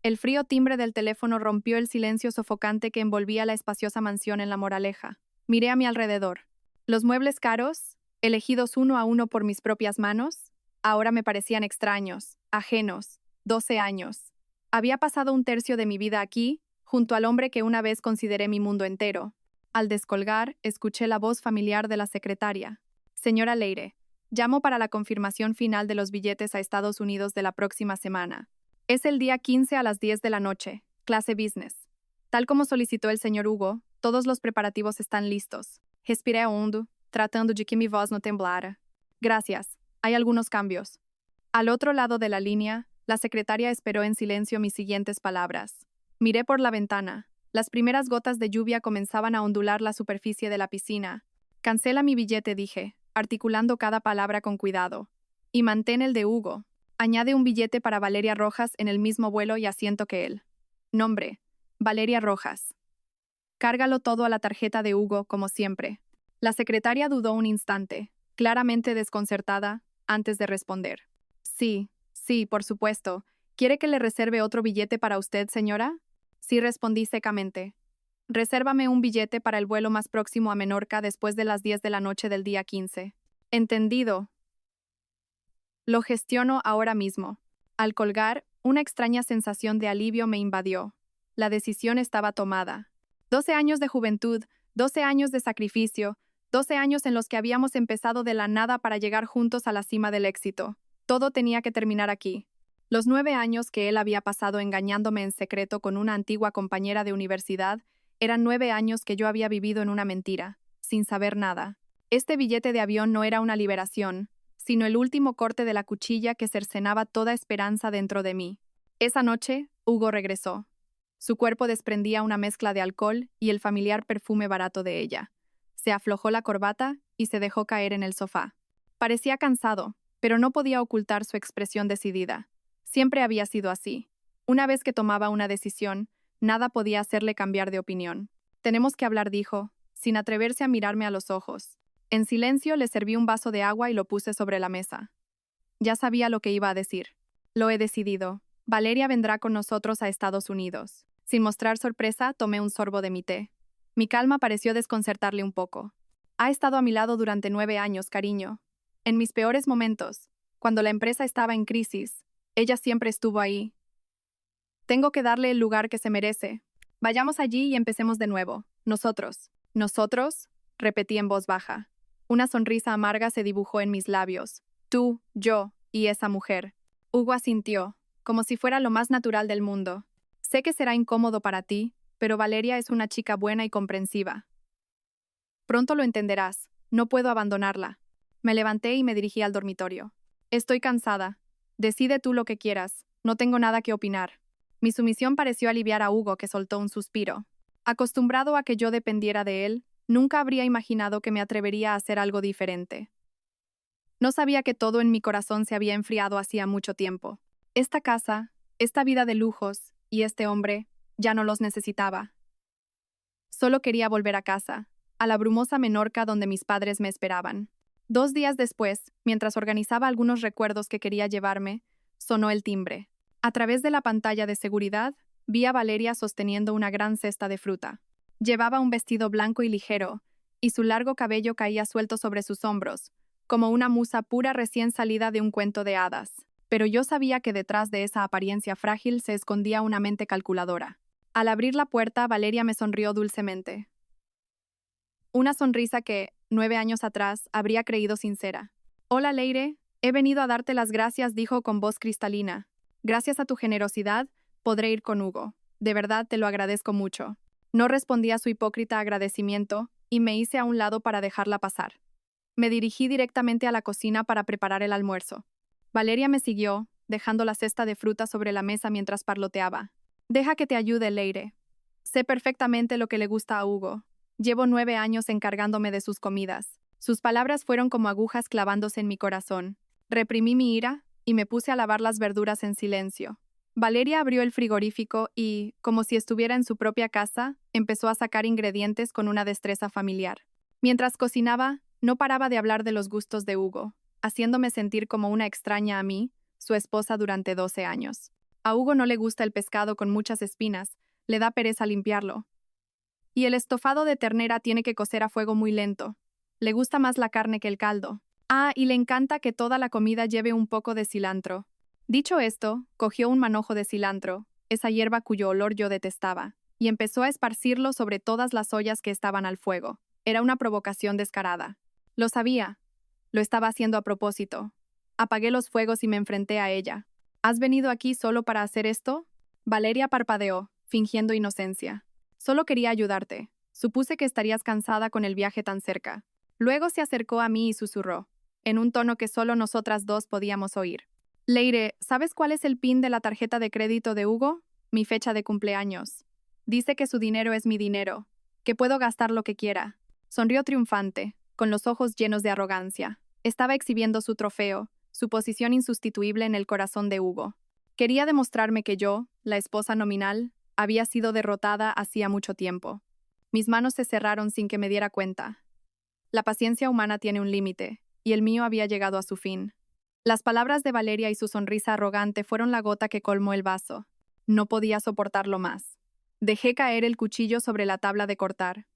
El frío timbre del teléfono rompió el silencio sofocante que envolvía la espaciosa mansión en La Moraleja. Miré a mi alrededor. Los muebles caros, elegidos uno a uno por mis propias manos, ahora me parecían extraños, ajenos. 12 años. Había pasado un tercio de mi vida aquí, junto al hombre que una vez consideré mi mundo entero. Al descolgar, escuché la voz familiar de la secretaria. Señora Leire, llamo para la confirmación final de los billetes a Estados Unidos de la próxima semana. Es el día 15 a las 10 de la noche, clase business. Tal como solicitó el señor Hugo, todos los preparativos están listos. Respiré hondo, tratando de que mi voz no temblara. Gracias, hay algunos cambios. Al otro lado de la línea, la secretaria esperó en silencio mis siguientes palabras. Miré por la ventana. Las primeras gotas de lluvia comenzaban a ondular la superficie de la piscina. Cancela mi billete, dije, articulando cada palabra con cuidado. Y mantén el de Hugo. Añade un billete para Valeria Rojas en el mismo vuelo y asiento que él. Nombre: Valeria Rojas. Cárgalo todo a la tarjeta de Hugo, como siempre. La secretaria dudó un instante, claramente desconcertada, antes de responder. Sí, por supuesto. ¿Quiere que le reserve otro billete para usted, señora? Sí, respondí secamente. Resérvame un billete para el vuelo más próximo a Menorca después de las 10 de la noche del día 15. Entendido. Lo gestiono ahora mismo. Al colgar, una extraña sensación de alivio me invadió. La decisión estaba tomada. 12 años de juventud, 12 años de sacrificio, 12 años en los que habíamos empezado de la nada para llegar juntos a la cima del éxito. Todo tenía que terminar aquí. Los 9 años que él había pasado engañándome en secreto con una antigua compañera de universidad eran 9 años que yo había vivido en una mentira, sin saber nada. Este billete de avión no era una liberación, sino el último corte de la cuchilla que cercenaba toda esperanza dentro de mí. Esa noche, Hugo regresó. Su cuerpo desprendía una mezcla de alcohol y el familiar perfume barato de ella. Se aflojó la corbata y se dejó caer en el sofá. Parecía cansado, pero no podía ocultar su expresión decidida. Siempre había sido así. Una vez que tomaba una decisión, nada podía hacerle cambiar de opinión. Tenemos que hablar, dijo, sin atreverse a mirarme a los ojos. En silencio le serví un vaso de agua y lo puse sobre la mesa. Ya sabía lo que iba a decir. Lo he decidido. Valeria vendrá con nosotros a Estados Unidos. Sin mostrar sorpresa, tomé un sorbo de mi té. Mi calma pareció desconcertarle un poco. Ha estado a mi lado durante 9 años, cariño. En mis peores momentos, cuando la empresa estaba en crisis, ella siempre estuvo ahí. Tengo que darle el lugar que se merece. Vayamos allí y empecemos de nuevo. Nosotros. ¿Nosotros? Repetí en voz baja. Una sonrisa amarga se dibujó en mis labios. Tú, yo y esa mujer. Hugo asintió, como si fuera lo más natural del mundo. Sé que será incómodo para ti, pero Valeria es una chica buena y comprensiva. Pronto lo entenderás. No puedo abandonarla. Me levanté y me dirigí al dormitorio. Estoy cansada. Decide tú lo que quieras. No tengo nada que opinar. Mi sumisión pareció aliviar a Hugo, que soltó un suspiro. Acostumbrado a que yo dependiera de él, nunca habría imaginado que me atrevería a hacer algo diferente. No sabía que todo en mi corazón se había enfriado hacía mucho tiempo. Esta casa, esta vida de lujos y este hombre, ya no los necesitaba. Solo quería volver a casa, a la brumosa Menorca donde mis padres me esperaban. 2 días después, mientras organizaba algunos recuerdos que quería llevarme, sonó el timbre. A través de la pantalla de seguridad, vi a Valeria sosteniendo una gran cesta de fruta. Llevaba un vestido blanco y ligero, y su largo cabello caía suelto sobre sus hombros, como una musa pura recién salida de un cuento de hadas. Pero yo sabía que detrás de esa apariencia frágil se escondía una mente calculadora. Al abrir la puerta, Valeria me sonrió dulcemente. Una sonrisa que, 9 años atrás, habría creído sincera. Hola, Leire, he venido a darte las gracias, dijo con voz cristalina. Gracias a tu generosidad, podré ir con Hugo. De verdad te lo agradezco mucho. No respondí a su hipócrita agradecimiento y me hice a un lado para dejarla pasar. Me dirigí directamente a la cocina para preparar el almuerzo. Valeria me siguió, dejando la cesta de fruta sobre la mesa mientras parloteaba. Deja que te ayude, Leire. Sé perfectamente lo que le gusta a Hugo. Llevo 9 años encargándome de sus comidas. Sus palabras fueron como agujas clavándose en mi corazón. Reprimí mi ira y me puse a lavar las verduras en silencio. Valeria abrió el frigorífico y, como si estuviera en su propia casa, empezó a sacar ingredientes con una destreza familiar. Mientras cocinaba, no paraba de hablar de los gustos de Hugo, haciéndome sentir como una extraña a mí, su esposa durante 12 años. A Hugo no le gusta el pescado con muchas espinas, le da pereza limpiarlo. Y el estofado de ternera tiene que cocer a fuego muy lento. Le gusta más la carne que el caldo. Ah, y le encanta que toda la comida lleve un poco de cilantro. Dicho esto, cogió un manojo de cilantro, esa hierba cuyo olor yo detestaba, y empezó a esparcirlo sobre todas las ollas que estaban al fuego. Era una provocación descarada. Lo sabía. Lo estaba haciendo a propósito. Apagué los fuegos y me enfrenté a ella. ¿Has venido aquí solo para hacer esto? Valeria parpadeó, fingiendo inocencia. Solo quería ayudarte. Supuse que estarías cansada con el viaje tan cerca. Luego se acercó a mí y susurró, en un tono que solo nosotras dos podíamos oír. Leire, ¿sabes cuál es el PIN de la tarjeta de crédito de Hugo? Mi fecha de cumpleaños. Dice que su dinero es mi dinero, que puedo gastar lo que quiera. Sonrió triunfante, con los ojos llenos de arrogancia. Estaba exhibiendo su trofeo, su posición insustituible en el corazón de Hugo. Quería demostrarme que yo, la esposa nominal, había sido derrotada hacía mucho tiempo. Mis manos se cerraron sin que me diera cuenta. La paciencia humana tiene un límite, y el mío había llegado a su fin. Las palabras de Valeria y su sonrisa arrogante fueron la gota que colmó el vaso. No podía soportarlo más. Dejé caer el cuchillo sobre la tabla de cortar.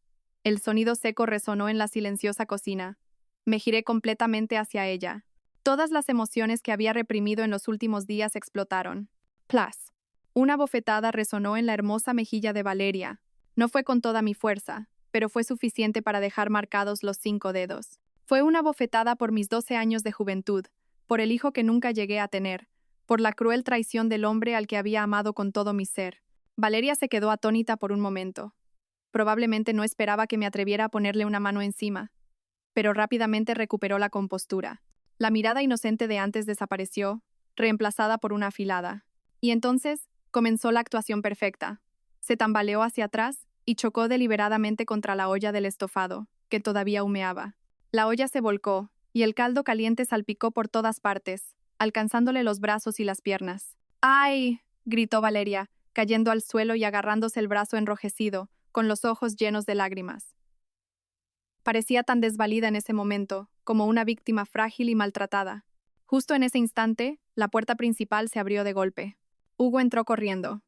El sonido seco resonó en la silenciosa cocina. Me giré completamente hacia ella. Todas las emociones que había reprimido en los últimos días explotaron. Plas. Una bofetada resonó en la hermosa mejilla de Valeria. No fue con toda mi fuerza, pero fue suficiente para dejar marcados los 5 dedos. Fue una bofetada por mis 12 años de juventud, por el hijo que nunca llegué a tener, por la cruel traición del hombre al que había amado con todo mi ser. Valeria se quedó atónita por un momento. Probablemente no esperaba que me atreviera a ponerle una mano encima, pero rápidamente recuperó la compostura. La mirada inocente de antes desapareció, reemplazada por una afilada. Y entonces comenzó la actuación perfecta. Se tambaleó hacia atrás y chocó deliberadamente contra la olla del estofado, que todavía humeaba. La olla se volcó, y el caldo caliente salpicó por todas partes, alcanzándole los brazos y las piernas. ¡Ay! Gritó Valeria, cayendo al suelo y agarrándose el brazo enrojecido, con los ojos llenos de lágrimas. Parecía tan desvalida en ese momento, como una víctima frágil y maltratada. Justo en ese instante, la puerta principal se abrió de golpe. Hugo entró corriendo.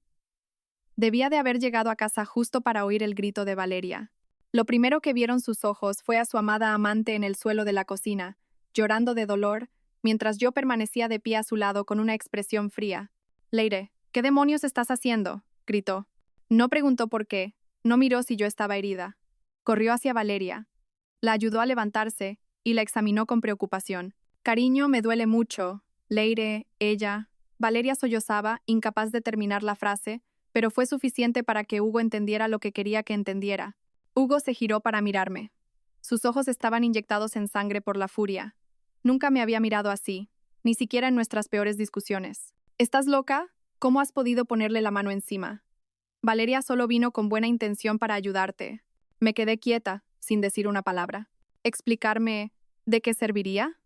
Debía de haber llegado a casa justo para oír el grito de Valeria. Lo primero que vieron sus ojos fue a su amada amante en el suelo de la cocina, llorando de dolor, mientras yo permanecía de pie a su lado con una expresión fría. Leire, ¿qué demonios estás haciendo? Gritó. No preguntó por qué, no miró si yo estaba herida. Corrió hacia Valeria. La ayudó a levantarse y la examinó con preocupación. Cariño, me duele mucho. Leire, ella. Valeria sollozaba, incapaz de terminar la frase, pero fue suficiente para que Hugo entendiera lo que quería que entendiera. Hugo se giró para mirarme. Sus ojos estaban inyectados en sangre por la furia. Nunca me había mirado así, ni siquiera en nuestras peores discusiones. ¿Estás loca? ¿Cómo has podido ponerle la mano encima? Valeria solo vino con buena intención para ayudarte. Me quedé quieta, sin decir una palabra. ¿Explicarme de qué serviría?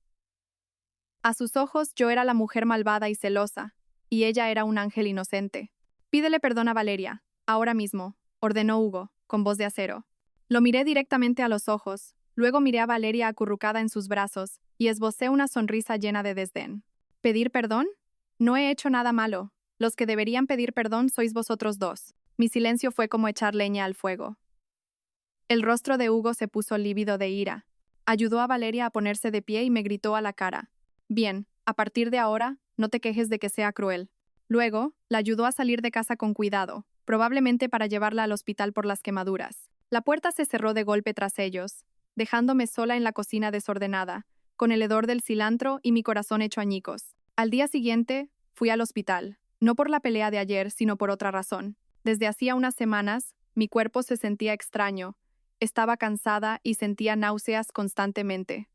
A sus ojos yo era la mujer malvada y celosa, y ella era un ángel inocente. Pídele perdón a Valeria, ahora mismo, ordenó Hugo, con voz de acero. Lo miré directamente a los ojos, luego miré a Valeria acurrucada en sus brazos, y esbocé una sonrisa llena de desdén. ¿Pedir perdón? No he hecho nada malo. Los que deberían pedir perdón sois vosotros dos. Mi silencio fue como echar leña al fuego. El rostro de Hugo se puso lívido de ira. Ayudó a Valeria a ponerse de pie y me gritó a la cara. Bien, a partir de ahora, no te quejes de que sea cruel. Luego, la ayudó a salir de casa con cuidado, probablemente para llevarla al hospital por las quemaduras. La puerta se cerró de golpe tras ellos, dejándome sola en la cocina desordenada, con el hedor del cilantro y mi corazón hecho añicos. Al día siguiente, fui al hospital, no por la pelea de ayer, sino por otra razón. Desde hacía unas semanas, mi cuerpo se sentía extraño, estaba cansada y sentía náuseas constantemente.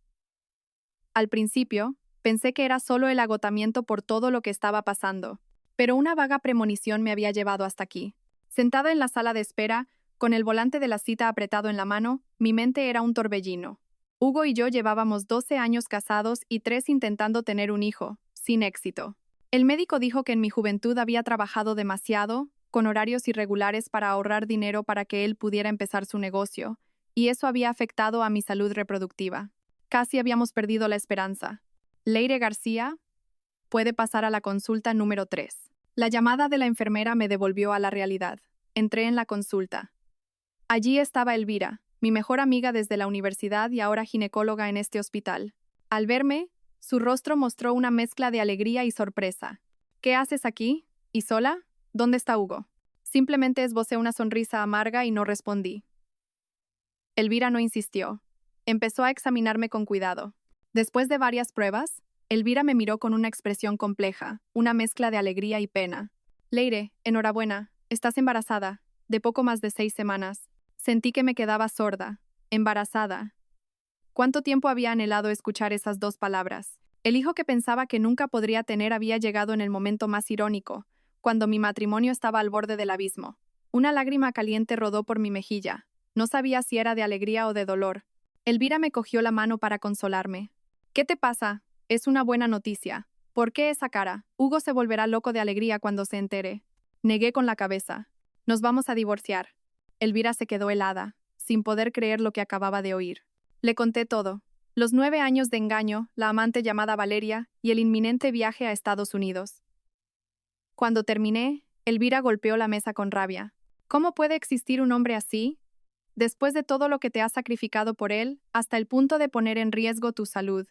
Al principio, pensé que era solo el agotamiento por todo lo que estaba pasando, pero una vaga premonición me había llevado hasta aquí. Sentada en la sala de espera, con el volante de la cita apretado en la mano, mi mente era un torbellino. Hugo y yo llevábamos 12 años casados y 3 intentando tener un hijo, sin éxito. El médico dijo que en mi juventud había trabajado demasiado, con horarios irregulares para ahorrar dinero para que él pudiera empezar su negocio, y eso había afectado a mi salud reproductiva. Casi habíamos perdido la esperanza. Leire García puede pasar a la consulta número 3. La llamada de la enfermera me devolvió a la realidad. Entré en la consulta. Allí estaba Elvira, mi mejor amiga desde la universidad y ahora ginecóloga en este hospital. Al verme, su rostro mostró una mezcla de alegría y sorpresa. ¿Qué haces aquí? ¿Y sola? ¿Dónde está Hugo? Simplemente esbocé una sonrisa amarga y no respondí. Elvira no insistió. Empezó a examinarme con cuidado. Después de varias pruebas, Elvira me miró con una expresión compleja, una mezcla de alegría y pena. Leire, enhorabuena, estás embarazada, de poco más de 6 semanas. Sentí que me quedaba sorda, embarazada. ¿Cuánto tiempo había anhelado escuchar esas dos palabras? El hijo que pensaba que nunca podría tener había llegado en el momento más irónico, cuando mi matrimonio estaba al borde del abismo. Una lágrima caliente rodó por mi mejilla. No sabía si era de alegría o de dolor. Elvira me cogió la mano para consolarme. ¿Qué te pasa? Es una buena noticia. ¿Por qué esa cara? Hugo se volverá loco de alegría cuando se entere. Negué con la cabeza. Nos vamos a divorciar. Elvira se quedó helada, sin poder creer lo que acababa de oír. Le conté todo. Los 9 años de engaño, la amante llamada Valeria y el inminente viaje a Estados Unidos. Cuando terminé, Elvira golpeó la mesa con rabia. ¿Cómo puede existir un hombre así? Después de todo lo que te has sacrificado por él, hasta el punto de poner en riesgo tu salud.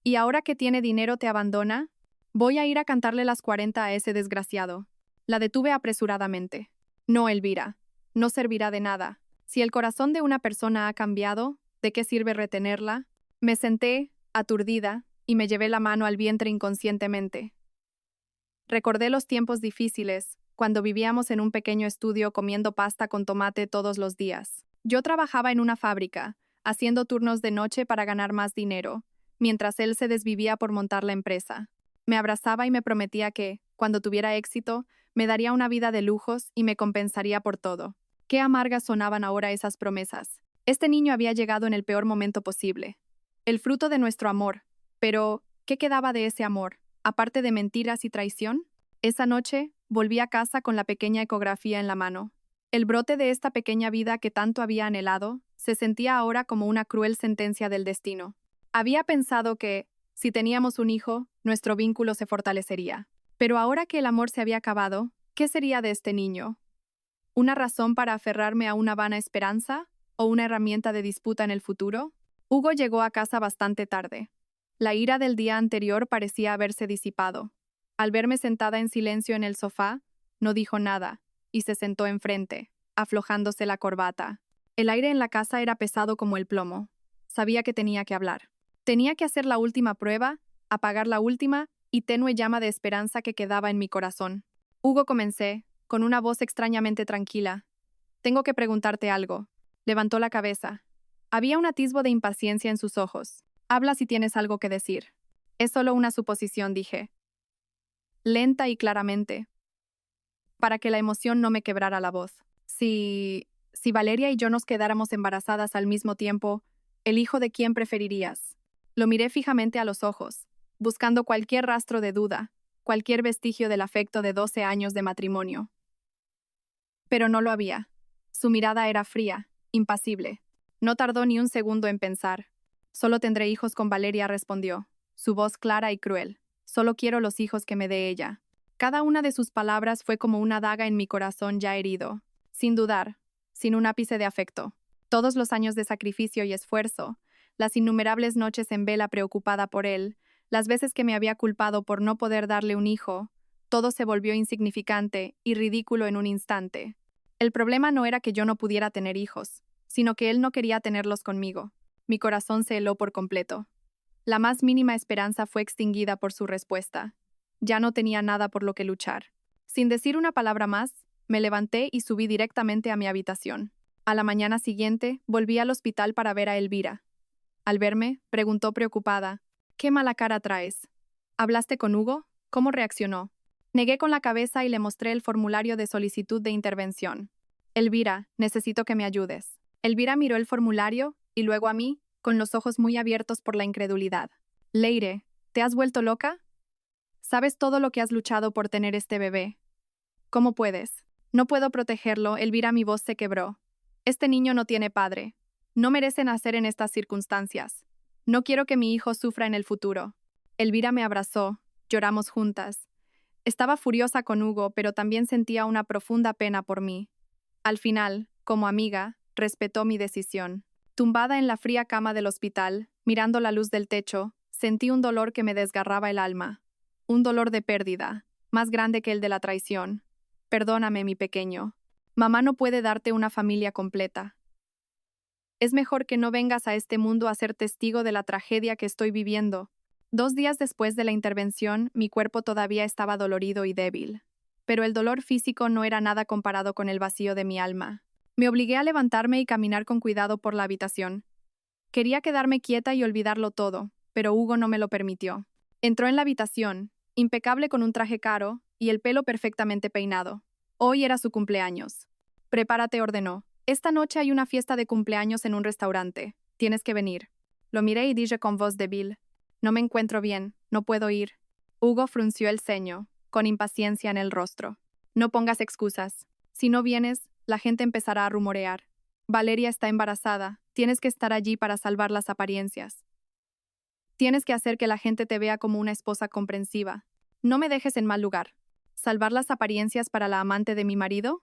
¿Y ahora que tiene dinero te abandona? Voy a ir a cantarle las 40 a ese desgraciado. La detuve apresuradamente. No, Elvira. No servirá de nada. Si el corazón de una persona ha cambiado, ¿de qué sirve retenerla? Me senté, aturdida, y me llevé la mano al vientre inconscientemente. Recordé los tiempos difíciles, cuando vivíamos en un pequeño estudio comiendo pasta con tomate todos los días. Yo trabajaba en una fábrica, haciendo turnos de noche para ganar más dinero, mientras él se desvivía por montar la empresa. Me abrazaba y me prometía que, cuando tuviera éxito, me daría una vida de lujos y me compensaría por todo. Qué amargas sonaban ahora esas promesas. Este niño había llegado en el peor momento posible. El fruto de nuestro amor. Pero, ¿qué quedaba de ese amor? Aparte de mentiras y traición, esa noche volví a casa con la pequeña ecografía en la mano. El brote de esta pequeña vida que tanto había anhelado se sentía ahora como una cruel sentencia del destino. Había pensado que, si teníamos un hijo, nuestro vínculo se fortalecería. Pero ahora que el amor se había acabado, ¿qué sería de este niño? ¿Una razón para aferrarme a una vana esperanza? ¿O una herramienta de disputa en el futuro? Hugo llegó a casa bastante tarde. La ira del día anterior parecía haberse disipado. Al verme sentada en silencio en el sofá, no dijo nada, y se sentó enfrente, aflojándose la corbata. El aire en la casa era pesado como el plomo. Sabía que tenía que hablar. Tenía que hacer la última prueba, apagar la última y tenue llama de esperanza que quedaba en mi corazón. Hugo, comencé, con una voz extrañamente tranquila. Tengo que preguntarte algo. Levantó la cabeza. Había un atisbo de impaciencia en sus ojos. Habla si tienes algo que decir. Es solo una suposición, dije. Lenta y claramente, para que la emoción no me quebrara la voz. Si Valeria y yo nos quedáramos embarazadas al mismo tiempo, ¿el hijo de quién preferirías? Lo miré fijamente a los ojos, buscando cualquier rastro de duda, cualquier vestigio del afecto de 12 años de matrimonio. Pero no lo había. Su mirada era fría, impasible. No tardó ni un segundo en pensar. Solo tendré hijos con Valeria, respondió, su voz clara y cruel. Solo quiero los hijos que me dé ella. Cada una de sus palabras fue como una daga en mi corazón ya herido. Sin dudar, sin un ápice de afecto. Todos los años de sacrificio y esfuerzo, las innumerables noches en vela preocupada por él, las veces que me había culpado por no poder darle un hijo, todo se volvió insignificante y ridículo en un instante. El problema no era que yo no pudiera tener hijos, sino que él no quería tenerlos conmigo. Mi corazón se heló por completo. La más mínima esperanza fue extinguida por su respuesta. Ya no tenía nada por lo que luchar. Sin decir una palabra más, me levanté y subí directamente a mi habitación. A la mañana siguiente, volví al hospital para ver a Elvira. Al verme, preguntó preocupada, «¿Qué mala cara traes? ¿Hablaste con Hugo? ¿Cómo reaccionó?» Negué con la cabeza y le mostré el formulario de solicitud de intervención. «Elvira, necesito que me ayudes». Elvira miró el formulario y luego a mí, con los ojos muy abiertos por la incredulidad. «Leire, ¿te has vuelto loca? ¿Sabes todo lo que has luchado por tener este bebé? ¿Cómo puedes? No puedo protegerlo», Elvira, mi voz se quebró. «Este niño no tiene padre. No merece nacer en estas circunstancias. No quiero que mi hijo sufra en el futuro». Elvira me abrazó, lloramos juntas. Estaba furiosa con Hugo, pero también sentía una profunda pena por mí. Al final, como amiga, respetó mi decisión. Tumbada en la fría cama del hospital, mirando la luz del techo, sentí un dolor que me desgarraba el alma. Un dolor de pérdida, más grande que el de la traición. Perdóname, mi pequeño. Mamá no puede darte una familia completa. Es mejor que no vengas a este mundo a ser testigo de la tragedia que estoy viviendo. 2 días después de la intervención, mi cuerpo todavía estaba dolorido y débil. Pero el dolor físico no era nada comparado con el vacío de mi alma. Me obligué a levantarme y caminar con cuidado por la habitación. Quería quedarme quieta y olvidarlo todo, pero Hugo no me lo permitió. Entró en la habitación, impecable con un traje caro y el pelo perfectamente peinado. Hoy era su cumpleaños. Prepárate, ordenó. Esta noche hay una fiesta de cumpleaños en un restaurante. Tienes que venir. Lo miré y dije con voz débil. No me encuentro bien, no puedo ir. Hugo frunció el ceño, con impaciencia en el rostro. No pongas excusas. Si no vienes, la gente empezará a rumorear. Valeria está embarazada, tienes que estar allí para salvar las apariencias. Tienes que hacer que la gente te vea como una esposa comprensiva. No me dejes en mal lugar. ¿Salvar las apariencias para la amante de mi marido?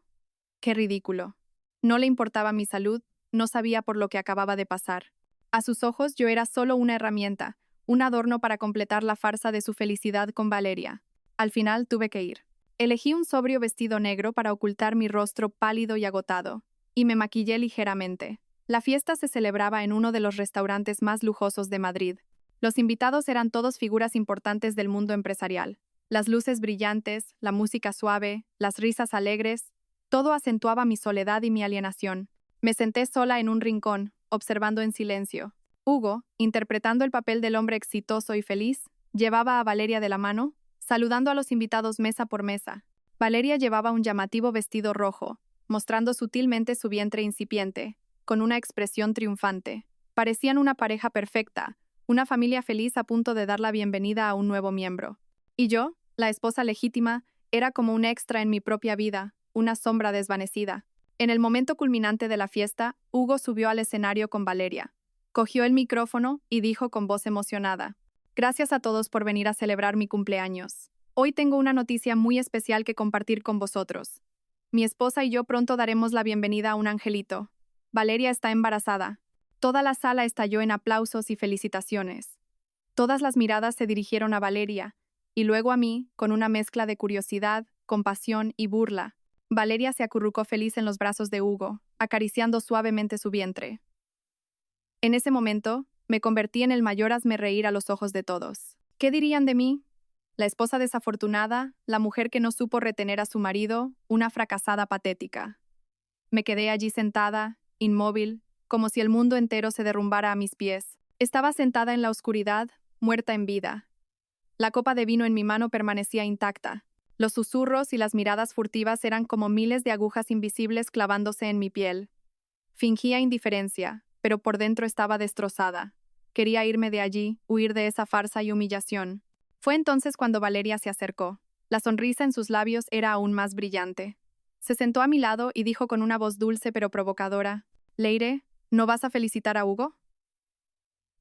Qué ridículo. No le importaba mi salud, no sabía por lo que acababa de pasar. A sus ojos yo era solo una herramienta, un adorno para completar la farsa de su felicidad con Valeria. Al final tuve que ir. Elegí un sobrio vestido negro para ocultar mi rostro pálido y agotado, y me maquillé ligeramente. La fiesta se celebraba en uno de los restaurantes más lujosos de Madrid. Los invitados eran todos figuras importantes del mundo empresarial. Las luces brillantes, la música suave, las risas alegres, todo acentuaba mi soledad y mi alienación. Me senté sola en un rincón, observando en silencio. Hugo, interpretando el papel del hombre exitoso y feliz, llevaba a Valeria de la mano, saludando a los invitados mesa por mesa. Valeria llevaba un llamativo vestido rojo, mostrando sutilmente su vientre incipiente, con una expresión triunfante. Parecían una pareja perfecta, una familia feliz a punto de dar la bienvenida a un nuevo miembro. Y yo, la esposa legítima, era como un extra en mi propia vida, una sombra desvanecida. En el momento culminante de la fiesta, Hugo subió al escenario con Valeria. Cogió el micrófono y dijo con voz emocionada: Gracias a todos por venir a celebrar mi cumpleaños. Hoy tengo una noticia muy especial que compartir con vosotros. Mi esposa y yo pronto daremos la bienvenida a un angelito. Valeria está embarazada. Toda la sala estalló en aplausos y felicitaciones. Todas las miradas se dirigieron a Valeria, y luego a mí, con una mezcla de curiosidad, compasión y burla. Valeria se acurrucó feliz en los brazos de Hugo, acariciando suavemente su vientre. En ese momento, me convertí en el mayor hazmerreír a los ojos de todos. ¿Qué dirían de mí? La esposa desafortunada, la mujer que no supo retener a su marido, una fracasada patética. Me quedé allí sentada, inmóvil, como si el mundo entero se derrumbara a mis pies. Estaba sentada en la oscuridad, muerta en vida. La copa de vino en mi mano permanecía intacta. Los susurros y las miradas furtivas eran como miles de agujas invisibles clavándose en mi piel. Fingía indiferencia, pero por dentro estaba destrozada. Quería irme de allí, huir de esa farsa y humillación. Fue entonces cuando Valeria se acercó. La sonrisa en sus labios era aún más brillante. Se sentó a mi lado y dijo con una voz dulce pero provocadora: Leire, ¿no vas a felicitar a Hugo?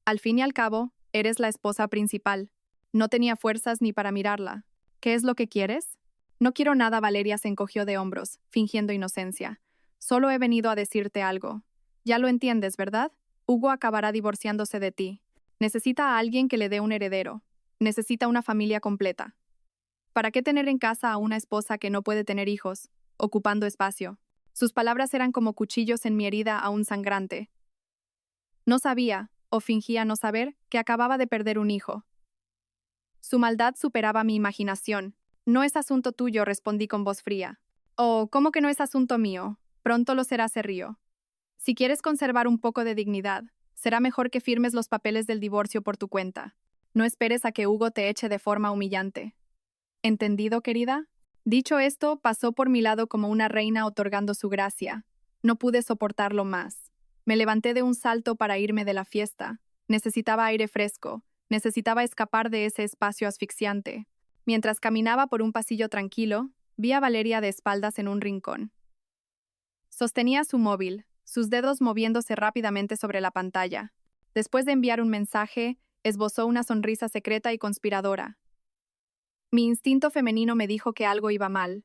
Al fin y al cabo, eres la esposa principal. No tenía fuerzas ni para mirarla. ¿Qué es lo que quieres? No quiero nada, Valeria se encogió de hombros, fingiendo inocencia. Solo he venido a decirte algo. Ya lo entiendes, ¿verdad? Hugo acabará divorciándose de ti. Necesita a alguien que le dé un heredero. Necesita una familia completa. ¿Para qué tener en casa a una esposa que no puede tener hijos, ocupando espacio? Sus palabras eran como cuchillos en mi herida aún sangrante. No sabía, o fingía no saber, que acababa de perder un hijo. Su maldad superaba mi imaginación. No es asunto tuyo, respondí con voz fría. Oh, ¿cómo que no es asunto mío? Pronto lo será, se rió. Si quieres conservar un poco de dignidad, será mejor que firmes los papeles del divorcio por tu cuenta. No esperes a que Hugo te eche de forma humillante. ¿Entendido, querida? Dicho esto, pasó por mi lado como una reina otorgando su gracia. No pude soportarlo más. Me levanté de un salto para irme de la fiesta. Necesitaba aire fresco. Necesitaba escapar de ese espacio asfixiante. Mientras caminaba por un pasillo tranquilo, vi a Valeria de espaldas en un rincón. Sostenía su móvil, sus dedos moviéndose rápidamente sobre la pantalla. Después de enviar un mensaje, esbozó una sonrisa secreta y conspiradora. Mi instinto femenino me dijo que algo iba mal.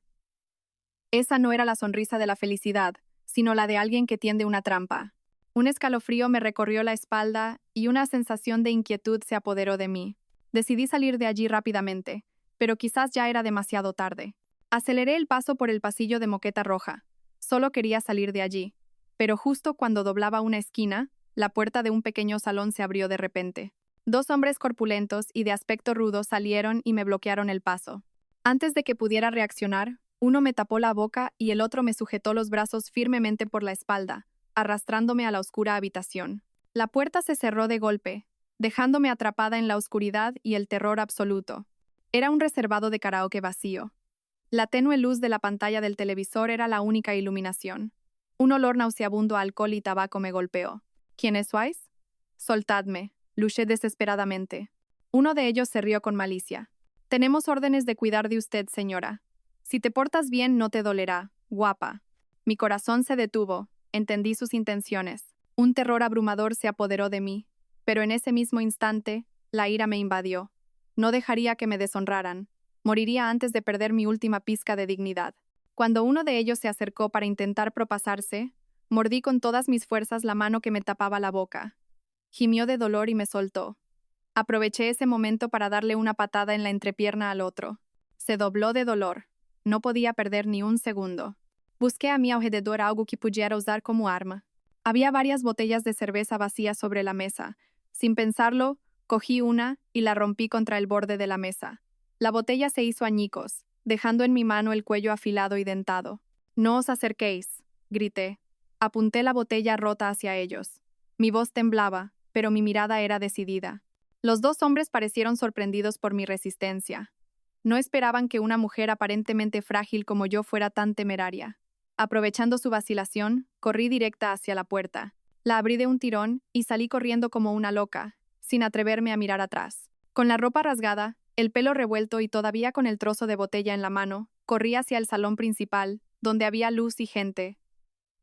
Esa no era la sonrisa de la felicidad, sino la de alguien que tiende una trampa. Un escalofrío me recorrió la espalda y una sensación de inquietud se apoderó de mí. Decidí salir de allí rápidamente, pero quizás ya era demasiado tarde. Aceleré el paso por el pasillo de moqueta roja. Solo quería salir de allí, pero justo cuando doblaba una esquina, la puerta de un pequeño salón se abrió de repente. Dos hombres corpulentos y de aspecto rudo salieron y me bloquearon el paso. Antes de que pudiera reaccionar, uno me tapó la boca y el otro me sujetó los brazos firmemente por la espalda, arrastrándome a la oscura habitación. La puerta se cerró de golpe, dejándome atrapada en la oscuridad y el terror absoluto. Era un reservado de karaoke vacío. La tenue luz de la pantalla del televisor era la única iluminación. Un olor nauseabundo a alcohol y tabaco me golpeó. ¿Quiénes sois? Soltadme, luché desesperadamente. Uno de ellos se rió con malicia. Tenemos órdenes de cuidar de usted, señora. Si te portas bien, no te dolerá, guapa. Mi corazón se detuvo, entendí sus intenciones. Un terror abrumador se apoderó de mí, pero en ese mismo instante, la ira me invadió. No dejaría que me deshonraran. Moriría antes de perder mi última pizca de dignidad. Cuando uno de ellos se acercó para intentar propasarse, mordí con todas mis fuerzas la mano que me tapaba la boca. Gimió de dolor y me soltó. Aproveché ese momento para darle una patada en la entrepierna al otro. Se dobló de dolor. No podía perder ni un segundo. Busqué a mi alrededor algo que pudiera usar como arma. Había varias botellas de cerveza vacías sobre la mesa. Sin pensarlo, cogí una y la rompí contra el borde de la mesa. La botella se hizo añicos, dejando en mi mano el cuello afilado y dentado. «No os acerquéis», grité. Apunté la botella rota hacia ellos. Mi voz temblaba, pero mi mirada era decidida. Los dos hombres parecieron sorprendidos por mi resistencia. No esperaban que una mujer aparentemente frágil como yo fuera tan temeraria. Aprovechando su vacilación, corrí directa hacia la puerta. La abrí de un tirón y salí corriendo como una loca, sin atreverme a mirar atrás. Con la ropa rasgada, el pelo revuelto y todavía con el trozo de botella en la mano, corrí hacia el salón principal, donde había luz y gente.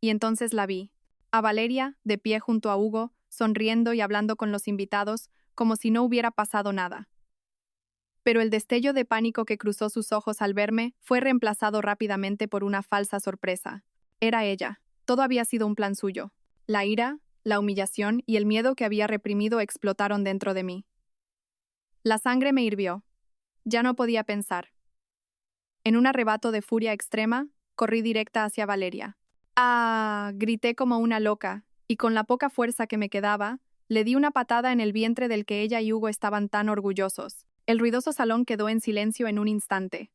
Y entonces la vi. A Valeria, de pie junto a Hugo, sonriendo y hablando con los invitados, como si no hubiera pasado nada. Pero el destello de pánico que cruzó sus ojos al verme fue reemplazado rápidamente por una falsa sorpresa. Era ella. Todo había sido un plan suyo. La ira, la humillación y el miedo que había reprimido explotaron dentro de mí. La sangre me hirvió. Ya no podía pensar. En un arrebato de furia extrema, corrí directa hacia Valeria. ¡Ah!, grité como una loca, y con la poca fuerza que me quedaba, le di una patada en el vientre del que ella y Hugo estaban tan orgullosos. El ruidoso salón quedó en silencio en un instante.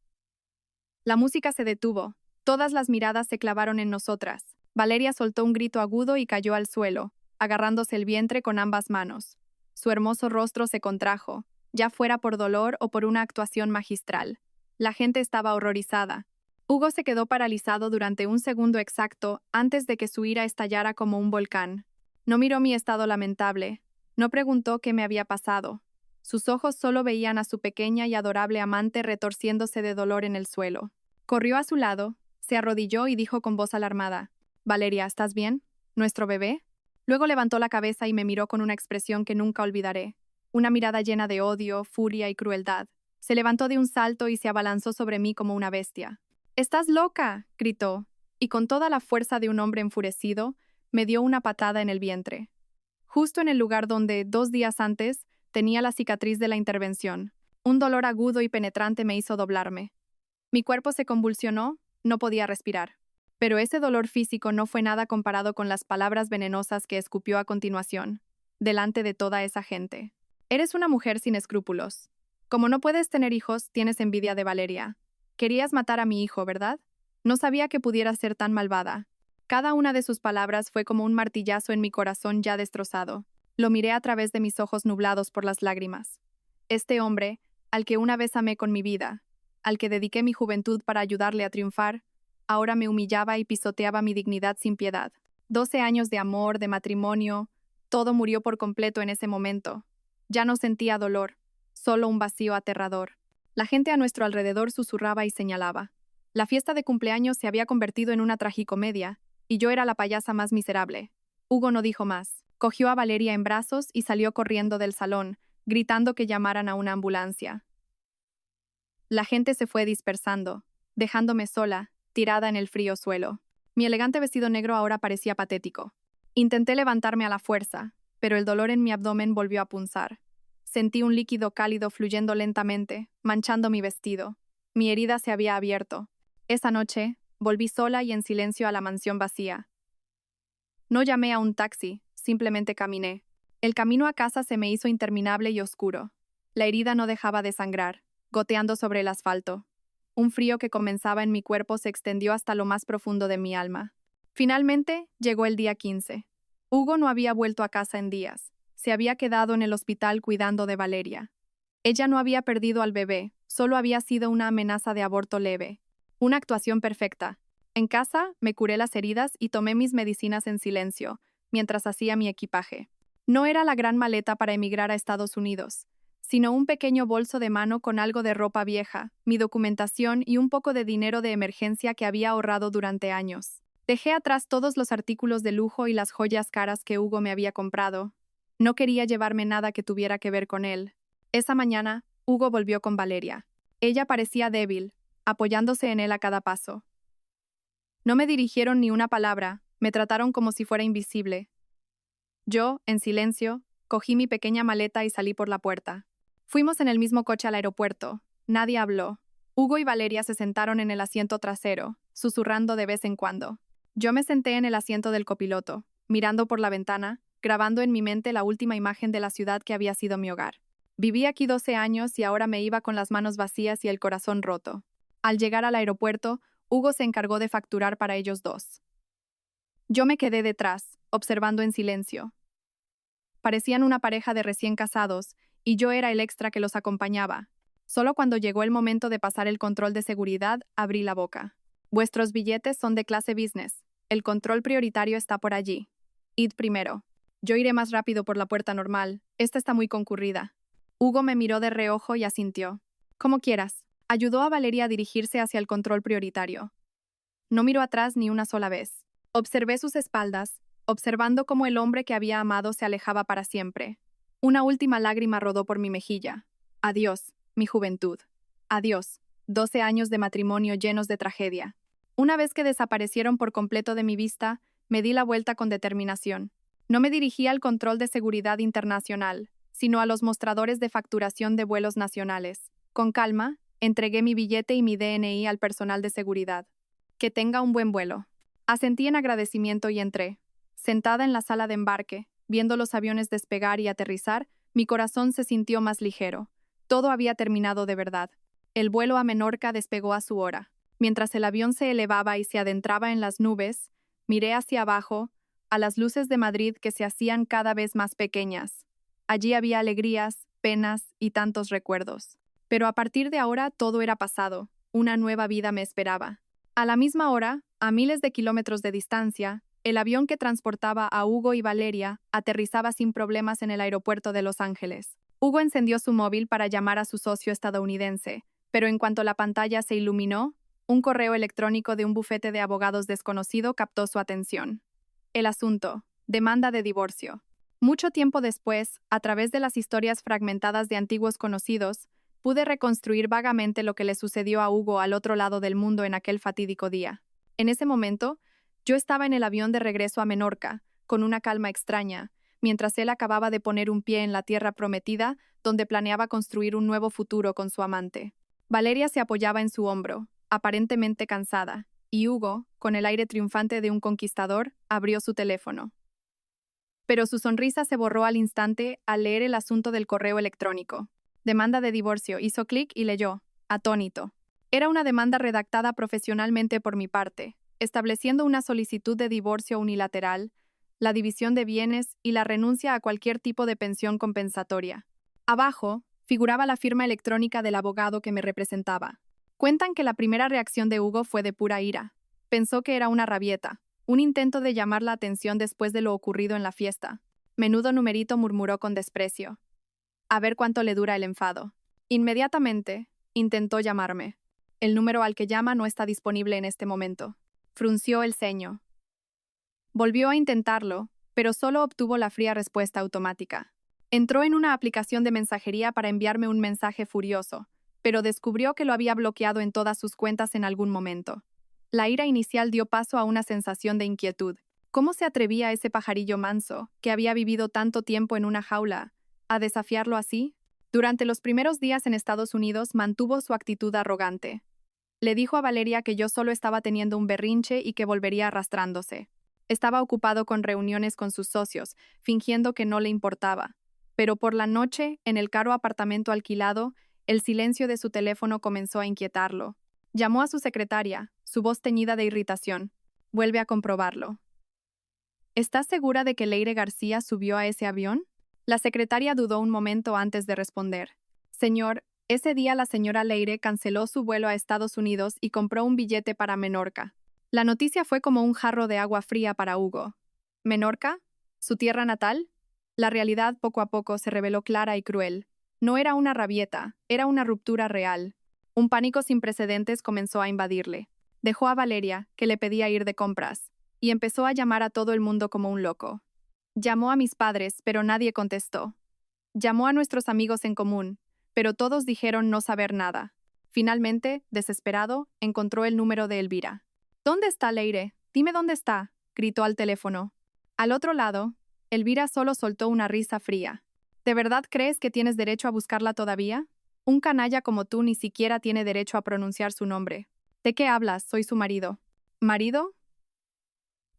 La música se detuvo. Todas las miradas se clavaron en nosotras. Valeria soltó un grito agudo y cayó al suelo, agarrándose el vientre con ambas manos. Su hermoso rostro se contrajo, ya fuera por dolor o por una actuación magistral. La gente estaba horrorizada. Hugo se quedó paralizado durante un segundo exacto antes de que su ira estallara como un volcán. No miró mi estado lamentable. No preguntó qué me había pasado. Sus ojos solo veían a su pequeña y adorable amante retorciéndose de dolor en el suelo. Corrió a su lado, se arrodilló y dijo con voz alarmada: «Valeria, ¿estás bien? ¿Nuestro bebé?» Luego levantó la cabeza y me miró con una expresión que nunca olvidaré. Una mirada llena de odio, furia y crueldad. Se levantó de un salto y se abalanzó sobre mí como una bestia. «¡Estás loca!», gritó, y con toda la fuerza de un hombre enfurecido, me dio una patada en el vientre. Justo en el lugar donde, 2 días antes, tenía la cicatriz de la intervención. Un dolor agudo y penetrante me hizo doblarme. Mi cuerpo se convulsionó, no podía respirar. Pero ese dolor físico no fue nada comparado con las palabras venenosas que escupió a continuación, delante de toda esa gente. «Eres una mujer sin escrúpulos. Como no puedes tener hijos, tienes envidia de Valeria. Querías matar a mi hijo, ¿verdad? No sabía que pudiera ser tan malvada». Cada una de sus palabras fue como un martillazo en mi corazón ya destrozado. Lo miré a través de mis ojos nublados por las lágrimas. Este hombre, al que una vez amé con mi vida, al que dediqué mi juventud para ayudarle a triunfar, ahora me humillaba y pisoteaba mi dignidad sin piedad. 12 años de amor, de matrimonio, todo murió por completo en ese momento. Ya no sentía dolor, solo un vacío aterrador. La gente a nuestro alrededor susurraba y señalaba. La fiesta de cumpleaños se había convertido en una tragicomedia, y yo era la payasa más miserable. Hugo no dijo más. Cogió a Valeria en brazos y salió corriendo del salón, gritando que llamaran a una ambulancia. La gente se fue dispersando, dejándome sola, tirada en el frío suelo. Mi elegante vestido negro ahora parecía patético. Intenté levantarme a la fuerza, pero el dolor en mi abdomen volvió a punzar. Sentí un líquido cálido fluyendo lentamente, manchando mi vestido. Mi herida se había abierto. Esa noche, volví sola y en silencio a la mansión vacía. No llamé a un taxi, simplemente caminé. El camino a casa se me hizo interminable y oscuro. La herida no dejaba de sangrar, goteando sobre el asfalto. Un frío que comenzaba en mi cuerpo se extendió hasta lo más profundo de mi alma. Finalmente, llegó el día 15. Hugo no había vuelto a casa en días. Se había quedado en el hospital cuidando de Valeria. Ella no había perdido al bebé, solo había sido una amenaza de aborto leve. Una actuación perfecta. En casa, me curé las heridas y tomé mis medicinas en silencio, mientras hacía mi equipaje. No era la gran maleta para emigrar a Estados Unidos, sino un pequeño bolso de mano con algo de ropa vieja, mi documentación y un poco de dinero de emergencia que había ahorrado durante años. Dejé atrás todos los artículos de lujo y las joyas caras que Hugo me había comprado. No quería llevarme nada que tuviera que ver con él. Esa mañana, Hugo volvió con Valeria. Ella parecía débil, apoyándose en él a cada paso. No me dirigieron ni una palabra, me trataron como si fuera invisible. Yo, en silencio, cogí mi pequeña maleta y salí por la puerta. Fuimos en el mismo coche al aeropuerto. Nadie habló. Hugo y Valeria se sentaron en el asiento trasero, susurrando de vez en cuando. Yo me senté en el asiento del copiloto, mirando por la ventana, grabando en mi mente la última imagen de la ciudad que había sido mi hogar. Viví aquí 12 años y ahora me iba con las manos vacías y el corazón roto. Al llegar al aeropuerto, Hugo se encargó de facturar para ellos dos. Yo me quedé detrás, observando en silencio. Parecían una pareja de recién casados, y yo era el extra que los acompañaba. Solo cuando llegó el momento de pasar el control de seguridad, abrí la boca. Vuestros billetes son de clase business. El control prioritario está por allí. Id primero. Yo iré más rápido por la puerta normal. Esta está muy concurrida. Hugo me miró de reojo y asintió. Como quieras. Ayudó a Valeria a dirigirse hacia el control prioritario. No miró atrás ni una sola vez. Observé sus espaldas, observando cómo el hombre que había amado se alejaba para siempre. Una última lágrima rodó por mi mejilla. Adiós, mi juventud. Adiós, 12 años de matrimonio llenos de tragedia. Una vez que desaparecieron por completo de mi vista, me di la vuelta con determinación. No me dirigí al control de seguridad internacional, sino a los mostradores de facturación de vuelos nacionales. Con calma, entregué mi billete y mi DNI al personal de seguridad. Que tenga un buen vuelo. Asentí en agradecimiento y entré. Sentada en la sala de embarque, viendo los aviones despegar y aterrizar, mi corazón se sintió más ligero. Todo había terminado de verdad. El vuelo a Menorca despegó a su hora. Mientras el avión se elevaba y se adentraba en las nubes, miré hacia abajo, a las luces de Madrid que se hacían cada vez más pequeñas. Allí había alegrías, penas y tantos recuerdos. Pero a partir de ahora todo era pasado. Una nueva vida me esperaba. A la misma hora, a miles de kilómetros de distancia, el avión que transportaba a Hugo y Valeria aterrizaba sin problemas en el aeropuerto de Los Ángeles. Hugo encendió su móvil para llamar a su socio estadounidense, pero en cuanto la pantalla se iluminó, un correo electrónico de un bufete de abogados desconocido captó su atención. El asunto: demanda de divorcio. Mucho tiempo después, a través de las historias fragmentadas de antiguos conocidos, pude reconstruir vagamente lo que le sucedió a Hugo al otro lado del mundo en aquel fatídico día. En ese momento, yo estaba en el avión de regreso a Menorca, con una calma extraña, mientras él acababa de poner un pie en la tierra prometida, donde planeaba construir un nuevo futuro con su amante. Valeria se apoyaba en su hombro, aparentemente cansada, y Hugo, con el aire triunfante de un conquistador, abrió su teléfono. Pero su sonrisa se borró al instante al leer el asunto del correo electrónico. Demanda de divorcio. Hizo clic y leyó, atónito. Era una demanda redactada profesionalmente por mi parte, estableciendo una solicitud de divorcio unilateral, la división de bienes y la renuncia a cualquier tipo de pensión compensatoria. Abajo, figuraba la firma electrónica del abogado que me representaba. Cuentan que la primera reacción de Hugo fue de pura ira. Pensó que era una rabieta, un intento de llamar la atención después de lo ocurrido en la fiesta. Menudo numerito, murmuró con desprecio. A ver cuánto le dura el enfado. Inmediatamente, intentó llamarme. El número al que llama no está disponible en este momento. Frunció el ceño. Volvió a intentarlo, pero solo obtuvo la fría respuesta automática. Entró en una aplicación de mensajería para enviarme un mensaje furioso, pero descubrió que lo había bloqueado en todas sus cuentas en algún momento. La ira inicial dio paso a una sensación de inquietud. ¿Cómo se atrevía ese pajarillo manso, que había vivido tanto tiempo en una jaula, a desafiarlo así? Durante los primeros días en Estados Unidos mantuvo su actitud arrogante. Le dijo a Valeria que yo solo estaba teniendo un berrinche y que volvería arrastrándose. Estaba ocupado con reuniones con sus socios, fingiendo que no le importaba. Pero por la noche, en el caro apartamento alquilado, el silencio de su teléfono comenzó a inquietarlo. Llamó a su secretaria, su voz teñida de irritación. Vuelve a comprobarlo. ¿Estás segura de que Leire García subió a ese avión? La secretaria dudó un momento antes de responder. Señor, ese día la señora Leire canceló su vuelo a Estados Unidos y compró un billete para Menorca. La noticia fue como un jarro de agua fría para Hugo. ¿Menorca? ¿Su tierra natal? La realidad poco a poco se reveló clara y cruel. No era una rabieta, era una ruptura real. Un pánico sin precedentes comenzó a invadirle. Dejó a Valeria, que le pedía ir de compras, y empezó a llamar a todo el mundo como un loco. Llamó a mis padres, pero nadie contestó. Llamó a nuestros amigos en común, pero todos dijeron no saber nada. Finalmente, desesperado, encontró el número de Elvira. ¿Dónde está Leire? Dime dónde está, gritó al teléfono. Al otro lado, Elvira solo soltó una risa fría. ¿De verdad crees que tienes derecho a buscarla todavía? Un canalla como tú ni siquiera tiene derecho a pronunciar su nombre. ¿De qué hablas? Soy su marido. ¿Marido?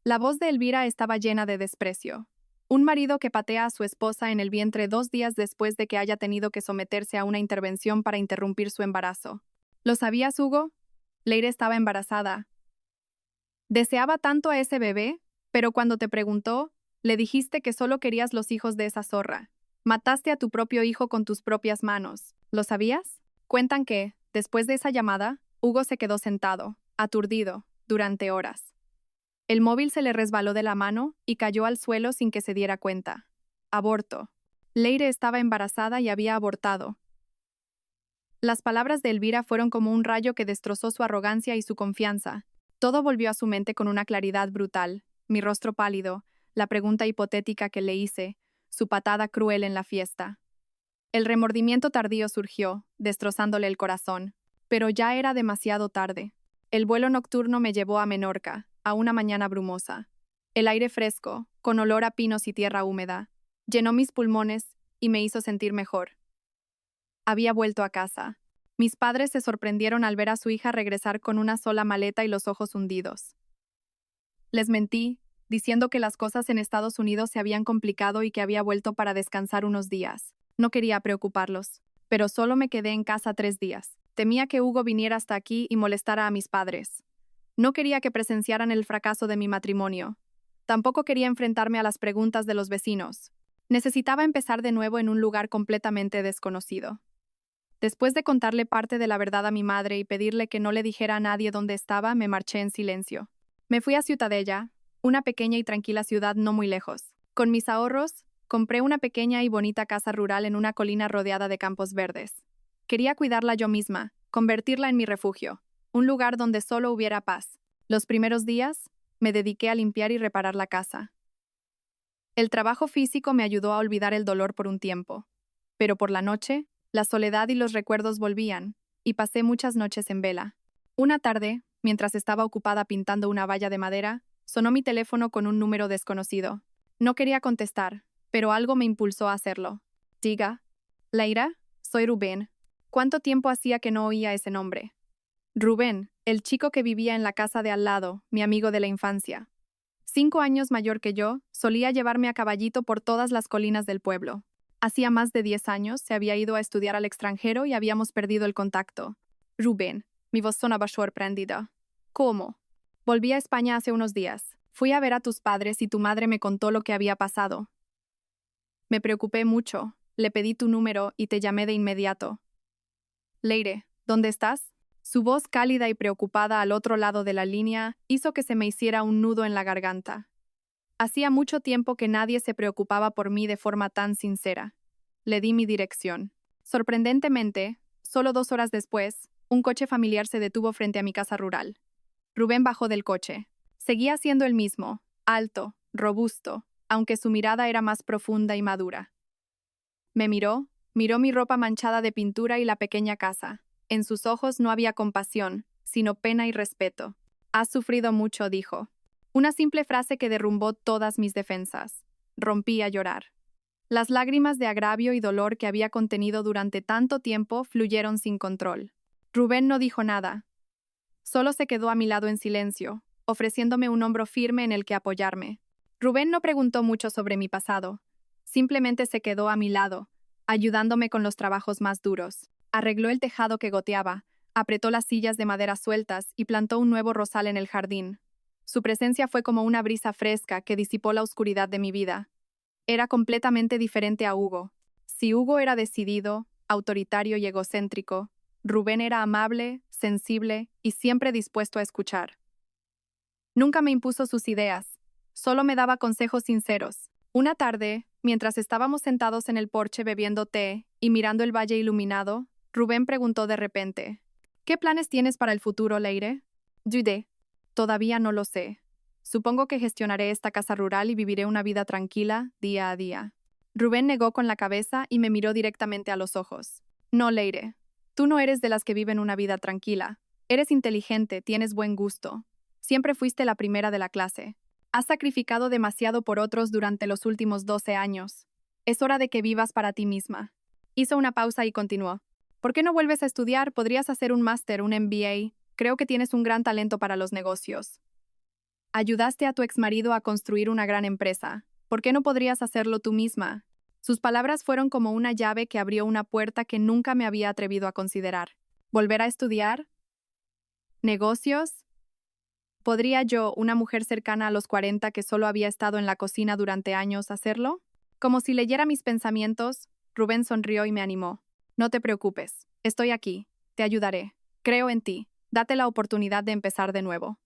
La voz de Elvira estaba llena de desprecio. Un marido que patea a su esposa en el vientre 2 días después de que haya tenido que someterse a una intervención para interrumpir su embarazo. ¿Lo sabías, Hugo? Leire estaba embarazada. Deseaba tanto a ese bebé, pero cuando te preguntó, le dijiste que solo querías los hijos de esa zorra. Mataste a tu propio hijo con tus propias manos. ¿Lo sabías? Cuentan que, después de esa llamada, Hugo se quedó sentado, aturdido, durante horas. El móvil se le resbaló de la mano y cayó al suelo sin que se diera cuenta. Aborto. Leire estaba embarazada y había abortado. Las palabras de Elvira fueron como un rayo que destrozó su arrogancia y su confianza. Todo volvió a su mente con una claridad brutal. Mi rostro pálido, la pregunta hipotética que le hice, su patada cruel en la fiesta. El remordimiento tardío surgió, destrozándole el corazón. Pero ya era demasiado tarde. El vuelo nocturno me llevó a Menorca, a una mañana brumosa. El aire fresco, con olor a pinos y tierra húmeda, llenó mis pulmones y me hizo sentir mejor. Había vuelto a casa. Mis padres se sorprendieron al ver a su hija regresar con una sola maleta y los ojos hundidos. Les mentí, diciendo que las cosas en Estados Unidos se habían complicado y que había vuelto para descansar unos días. No quería preocuparlos, pero solo me quedé en casa 3 días. Temía que Hugo viniera hasta aquí y molestara a mis padres. No quería que presenciaran el fracaso de mi matrimonio. Tampoco quería enfrentarme a las preguntas de los vecinos. Necesitaba empezar de nuevo en un lugar completamente desconocido. Después de contarle parte de la verdad a mi madre y pedirle que no le dijera a nadie dónde estaba, me marché en silencio. Me fui a Ciutadella, una pequeña y tranquila ciudad no muy lejos. Con mis ahorros, compré una pequeña y bonita casa rural en una colina rodeada de campos verdes. Quería cuidarla yo misma, convertirla en mi refugio, un lugar donde solo hubiera paz. Los primeros días, me dediqué a limpiar y reparar la casa. El trabajo físico me ayudó a olvidar el dolor por un tiempo. Pero por la noche, la soledad y los recuerdos volvían, y pasé muchas noches en vela. Una tarde, mientras estaba ocupada pintando una valla de madera, sonó mi teléfono con un número desconocido. No quería contestar, pero algo me impulsó a hacerlo. Diga. Leira, soy Rubén. ¿Cuánto tiempo hacía que no oía ese nombre? Rubén, el chico que vivía en la casa de al lado, mi amigo de la infancia. 5 años mayor que yo, solía llevarme a caballito por todas las colinas del pueblo. Hacía más de 10 años se había ido a estudiar al extranjero y habíamos perdido el contacto. Rubén, mi voz sonaba sorprendida. ¿Cómo? Volví a España hace unos días. Fui a ver a tus padres y tu madre me contó lo que había pasado. Me preocupé mucho, le pedí tu número y te llamé de inmediato. Leire, ¿dónde estás? Su voz cálida y preocupada al otro lado de la línea hizo que se me hiciera un nudo en la garganta. Hacía mucho tiempo que nadie se preocupaba por mí de forma tan sincera. Le di mi dirección. Sorprendentemente, solo 2 horas después, un coche familiar se detuvo frente a mi casa rural. Rubén bajó del coche. Seguía siendo el mismo, alto, robusto, aunque su mirada era más profunda y madura. Me miró mi ropa manchada de pintura y la pequeña casa. En sus ojos no había compasión, sino pena y respeto. Has sufrido mucho, dijo. Una simple frase que derrumbó todas mis defensas. Rompí a llorar. Las lágrimas de agravio y dolor que había contenido durante tanto tiempo fluyeron sin control. Rubén no dijo nada. Solo se quedó a mi lado en silencio, ofreciéndome un hombro firme en el que apoyarme. Rubén no preguntó mucho sobre mi pasado. Simplemente se quedó a mi lado, ayudándome con los trabajos más duros. Arregló el tejado que goteaba, apretó las sillas de madera sueltas y plantó un nuevo rosal en el jardín. Su presencia fue como una brisa fresca que disipó la oscuridad de mi vida. Era completamente diferente a Hugo. Si Hugo era decidido, autoritario y egocéntrico, Rubén era amable, sensible y siempre dispuesto a escuchar. Nunca me impuso sus ideas, solo me daba consejos sinceros. Una tarde, mientras estábamos sentados en el porche bebiendo té y mirando el valle iluminado, Rubén preguntó de repente: ¿Qué planes tienes para el futuro, Leire? Dudé. Todavía no lo sé. Supongo que gestionaré esta casa rural y viviré una vida tranquila, día a día. Rubén negó con la cabeza y me miró directamente a los ojos. No, Leire. Tú no eres de las que viven una vida tranquila. Eres inteligente, tienes buen gusto. Siempre fuiste la primera de la clase. Has sacrificado demasiado por otros durante los últimos 12 años. Es hora de que vivas para ti misma. Hizo una pausa y continuó. ¿Por qué no vuelves a estudiar? Podrías hacer un máster, un MBA. Creo que tienes un gran talento para los negocios. Ayudaste a tu exmarido a construir una gran empresa. ¿Por qué no podrías hacerlo tú misma? Sus palabras fueron como una llave que abrió una puerta que nunca me había atrevido a considerar. ¿Volver a estudiar? ¿Negocios? ¿Podría yo, una mujer cercana a los 40 que solo había estado en la cocina durante años, hacerlo? Como si leyera mis pensamientos, Rubén sonrió y me animó. No te preocupes, estoy aquí, te ayudaré. Creo en ti, date la oportunidad de empezar de nuevo.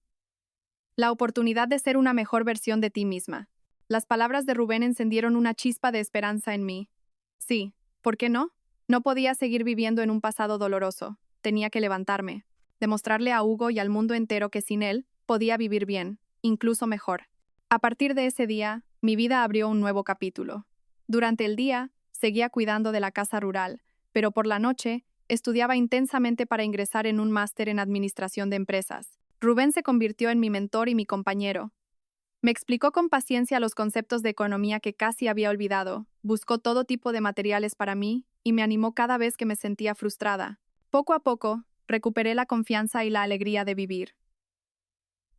La oportunidad de ser una mejor versión de ti misma. Las palabras de Rubén encendieron una chispa de esperanza en mí. Sí, ¿por qué no? No podía seguir viviendo en un pasado doloroso. Tenía que levantarme, demostrarle a Hugo y al mundo entero que sin él podía vivir bien, incluso mejor. A partir de ese día, mi vida abrió un nuevo capítulo. Durante el día, seguía cuidando de la casa rural, pero por la noche, estudiaba intensamente para ingresar en un máster en administración de empresas. Rubén se convirtió en mi mentor y mi compañero. Me explicó con paciencia los conceptos de economía que casi había olvidado, buscó todo tipo de materiales para mí y me animó cada vez que me sentía frustrada. Poco a poco, recuperé la confianza y la alegría de vivir.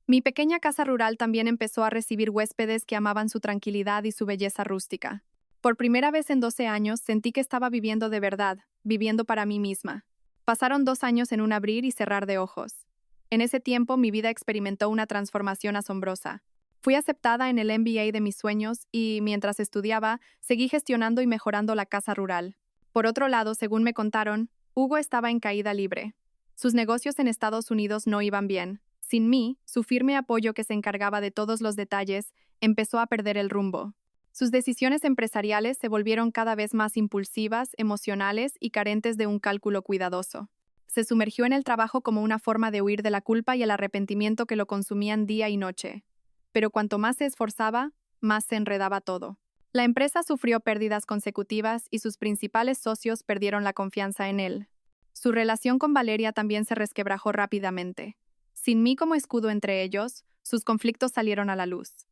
Mi pequeña casa rural también empezó a recibir huéspedes que amaban su tranquilidad y su belleza rústica. Por primera vez en 12 años sentí que estaba viviendo de verdad, viviendo para mí misma. Pasaron 2 años en un abrir y cerrar de ojos. En ese tiempo mi vida experimentó una transformación asombrosa. Fui aceptada en el MBA de mis sueños y, mientras estudiaba, seguí gestionando y mejorando la casa rural. Por otro lado, según me contaron, Hugo estaba en caída libre. Sus negocios en Estados Unidos no iban bien. Sin mí, su firme apoyo que se encargaba de todos los detalles empezó a perder el rumbo. Sus decisiones empresariales se volvieron cada vez más impulsivas, emocionales y carentes de un cálculo cuidadoso. Se sumergió en el trabajo como una forma de huir de la culpa y el arrepentimiento que lo consumían día y noche. Pero cuanto más se esforzaba, más se enredaba todo. La empresa sufrió pérdidas consecutivas y sus principales socios perdieron la confianza en él. Su relación con Valeria también se resquebrajó rápidamente. Sin mí como escudo entre ellos, sus conflictos salieron a la luz.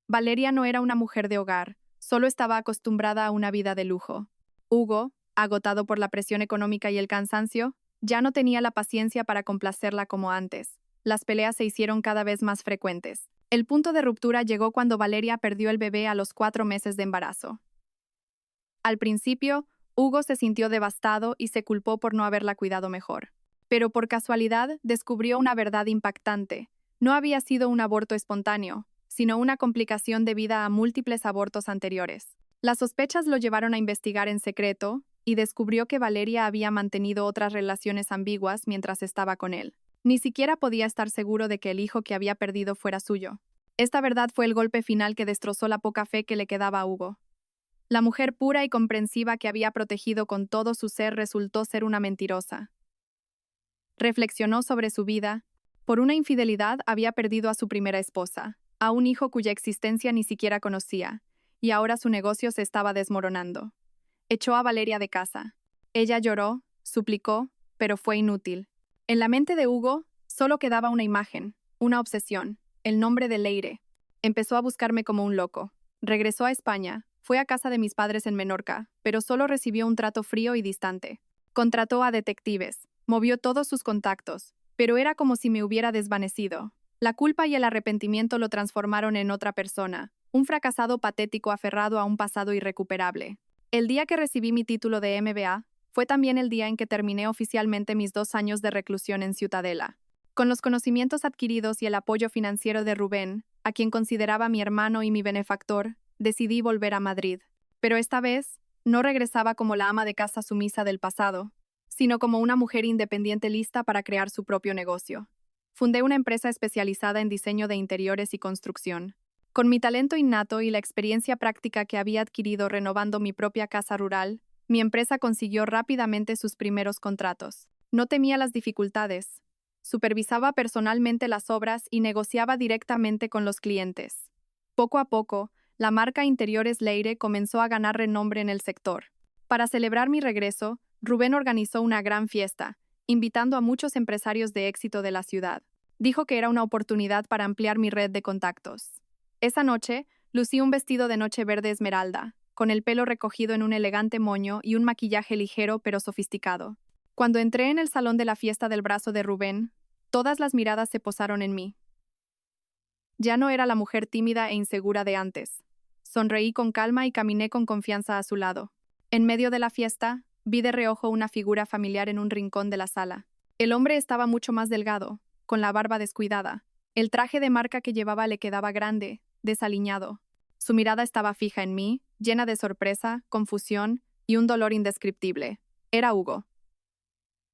Valeria no era una mujer de hogar, solo estaba acostumbrada a una vida de lujo. Hugo, agotado por la presión económica y el cansancio, ya no tenía la paciencia para complacerla como antes. Las peleas se hicieron cada vez más frecuentes. El punto de ruptura llegó cuando Valeria perdió el bebé a los 4 meses de embarazo. Al principio, Hugo se sintió devastado y se culpó por no haberla cuidado mejor. Pero por casualidad descubrió una verdad impactante. No había sido un aborto espontáneo, sino una complicación debida a múltiples abortos anteriores. Las sospechas lo llevaron a investigar en secreto y descubrió que Valeria había mantenido otras relaciones ambiguas mientras estaba con él. Ni siquiera podía estar seguro de que el hijo que había perdido fuera suyo. Esta verdad fue el golpe final que destrozó la poca fe que le quedaba a Hugo. La mujer pura y comprensiva que había protegido con todo su ser resultó ser una mentirosa. Reflexionó sobre su vida. Por una infidelidad había perdido a su primera esposa, a un hijo cuya existencia ni siquiera conocía, y ahora su negocio se estaba desmoronando. Echó a Valeria de casa. Ella lloró, suplicó, pero fue inútil. En la mente de Hugo solo quedaba una imagen, una obsesión, el nombre de Leire. Empezó a buscarme como un loco. Regresó a España, fue a casa de mis padres en Menorca, pero solo recibió un trato frío y distante. Contrató a detectives, movió todos sus contactos, pero era como si me hubiera desvanecido. La culpa y el arrepentimiento lo transformaron en otra persona, un fracasado patético aferrado a un pasado irrecuperable. El día que recibí mi título de MBA, fue también el día en que terminé oficialmente mis 2 años de reclusión en Ciutadella. Con los conocimientos adquiridos y el apoyo financiero de Rubén, a quien consideraba mi hermano y mi benefactor, decidí volver a Madrid. Pero esta vez, no regresaba como la ama de casa sumisa del pasado, sino como una mujer independiente lista para crear su propio negocio. Fundé una empresa especializada en diseño de interiores y construcción. Con mi talento innato y la experiencia práctica que había adquirido renovando mi propia casa rural, mi empresa consiguió rápidamente sus primeros contratos. No temía las dificultades. Supervisaba personalmente las obras y negociaba directamente con los clientes. Poco a poco, la marca Interiores Leire comenzó a ganar renombre en el sector. Para celebrar mi regreso, Rubén organizó una gran fiesta, invitando a muchos empresarios de éxito de la ciudad. Dijo que era una oportunidad para ampliar mi red de contactos. Esa noche, lucí un vestido de noche verde esmeralda, con el pelo recogido en un elegante moño y un maquillaje ligero pero sofisticado. Cuando entré en el salón de la fiesta del brazo de Rubén, todas las miradas se posaron en mí. Ya no era la mujer tímida e insegura de antes. Sonreí con calma y caminé con confianza a su lado. En medio de la fiesta, vi de reojo una figura familiar en un rincón de la sala. El hombre estaba mucho más delgado, con la barba descuidada. El traje de marca que llevaba le quedaba grande, desaliñado. Su mirada estaba fija en mí, llena de sorpresa, confusión y un dolor indescriptible. Era Hugo.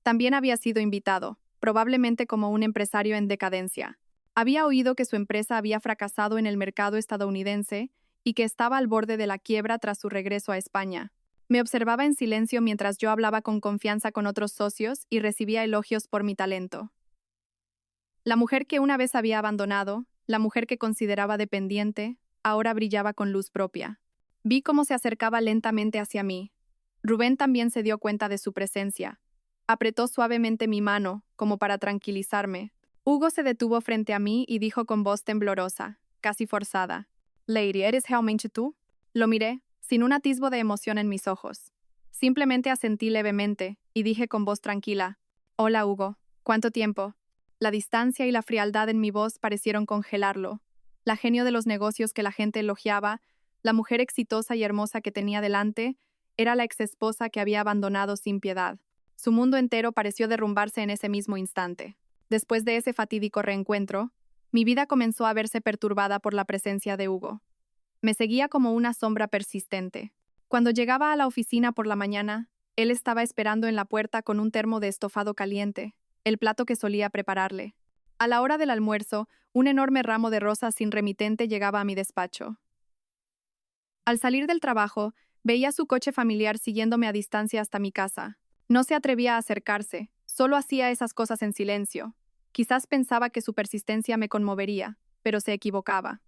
También había sido invitado, probablemente como un empresario en decadencia. Había oído que su empresa había fracasado en el mercado estadounidense y que estaba al borde de la quiebra tras su regreso a España. Me observaba en silencio mientras yo hablaba con confianza con otros socios y recibía elogios por mi talento. La mujer que una vez había abandonado, la mujer que consideraba dependiente, ahora brillaba con luz propia. Vi cómo se acercaba lentamente hacia mí. Rubén también se dio cuenta de su presencia. Apretó suavemente mi mano, como para tranquilizarme. Hugo se detuvo frente a mí y dijo con voz temblorosa, casi forzada: «Lady, ¿eres realmente tú?» Lo miré, sin un atisbo de emoción en mis ojos. Simplemente asentí levemente y dije con voz tranquila: «Hola, Hugo. ¿Cuánto tiempo?» La distancia y la frialdad en mi voz parecieron congelarlo. La genio de los negocios que la gente elogiaba, la mujer exitosa y hermosa que tenía delante, era la exesposa que había abandonado sin piedad. Su mundo entero pareció derrumbarse en ese mismo instante. Después de ese fatídico reencuentro, mi vida comenzó a verse perturbada por la presencia de Hugo. Me seguía como una sombra persistente. Cuando llegaba a la oficina por la mañana, él estaba esperando en la puerta con un termo de estofado caliente, el plato que solía prepararle. A la hora del almuerzo, un enorme ramo de rosas sin remitente llegaba a mi despacho. Al salir del trabajo, veía su coche familiar siguiéndome a distancia hasta mi casa. No se atrevía a acercarse, solo hacía esas cosas en silencio. Quizás pensaba que su persistencia me conmovería, pero se equivocaba.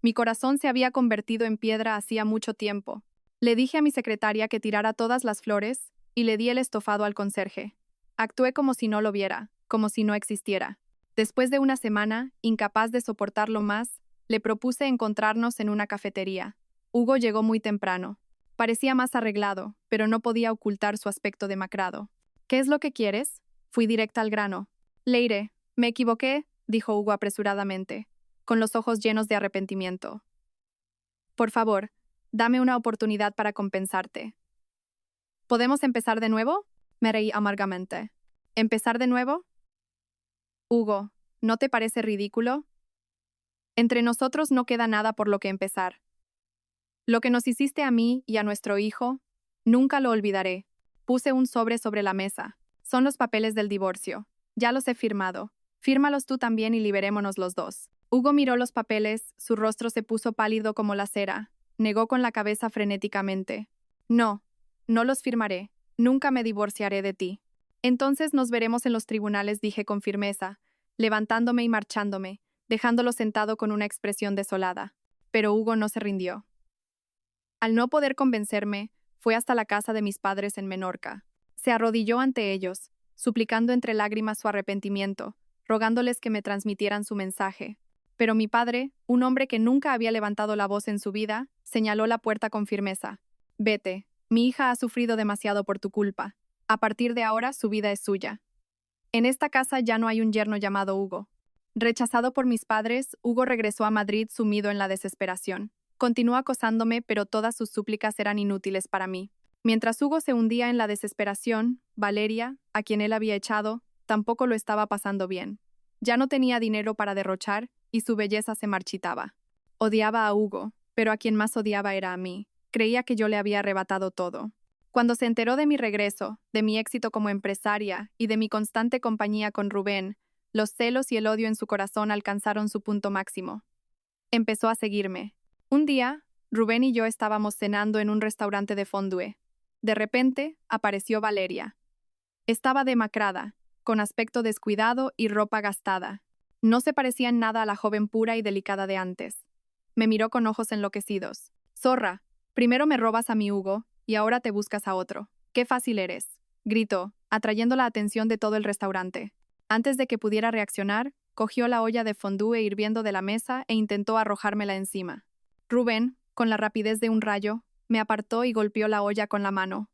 Mi corazón se había convertido en piedra hacía mucho tiempo. Le dije a mi secretaria que tirara todas las flores y le di el estofado al conserje. Actué como si no lo viera, como si no existiera. Después de una semana, incapaz de soportarlo más, le propuse encontrarnos en una cafetería. Hugo llegó muy temprano. Parecía más arreglado, pero no podía ocultar su aspecto demacrado. «¿Qué es lo que quieres?» Fui directa al grano. «Leire, me equivoqué», dijo Hugo apresuradamente, con los ojos llenos de arrepentimiento. «Por favor, dame una oportunidad para compensarte». «¿Podemos empezar de nuevo?» Me reí amargamente. «¿Empezar de nuevo?» «Hugo, ¿no te parece ridículo? Entre nosotros no queda nada por lo que empezar. Lo que nos hiciste a mí y a nuestro hijo, nunca lo olvidaré». Puse un sobre la mesa. «Son los papeles del divorcio. Ya los he firmado. Fírmalos tú también y liberémonos los dos». Hugo miró los papeles, su rostro se puso pálido como la cera. Negó con la cabeza frenéticamente. «No, no los firmaré. Nunca me divorciaré de ti». «Entonces nos veremos en los tribunales», dije con firmeza, levantándome y marchándome, dejándolo sentado con una expresión desolada. Pero Hugo no se rindió. Al no poder convencerme, fue hasta la casa de mis padres en Menorca. Se arrodilló ante ellos, suplicando entre lágrimas su arrepentimiento, rogándoles que me transmitieran su mensaje. Pero mi padre, un hombre que nunca había levantado la voz en su vida, señaló la puerta con firmeza. Vete, mi hija ha sufrido demasiado por tu culpa. A partir de ahora su vida es suya. En esta casa ya no hay un yerno llamado Hugo. Rechazado por mis padres, Hugo regresó a Madrid sumido en la desesperación. Continuó acosándome, pero todas sus súplicas eran inútiles para mí. Mientras Hugo se hundía en la desesperación, Valeria, a quien él había echado, tampoco lo estaba pasando bien. Ya no tenía dinero para derrochar y su belleza se marchitaba. Odiaba a Hugo, pero a quien más odiaba era a mí. Creía que yo le había arrebatado todo. Cuando se enteró de mi regreso, de mi éxito como empresaria y de mi constante compañía con Rubén, los celos y el odio en su corazón alcanzaron su punto máximo. Empezó a seguirme. Un día, Rubén y yo estábamos cenando en un restaurante de fondue. De repente, apareció Valeria. Estaba demacrada, con aspecto descuidado y ropa gastada. No se parecía en nada a la joven pura y delicada de antes. Me miró con ojos enloquecidos. «Zorra, primero me robas a mi Hugo, y ahora te buscas a otro. ¡Qué fácil eres!», gritó, atrayendo la atención de todo el restaurante. Antes de que pudiera reaccionar, cogió la olla de fondue hirviendo de la mesa e intentó arrojármela encima. Rubén, con la rapidez de un rayo, me apartó y golpeó la olla con la mano.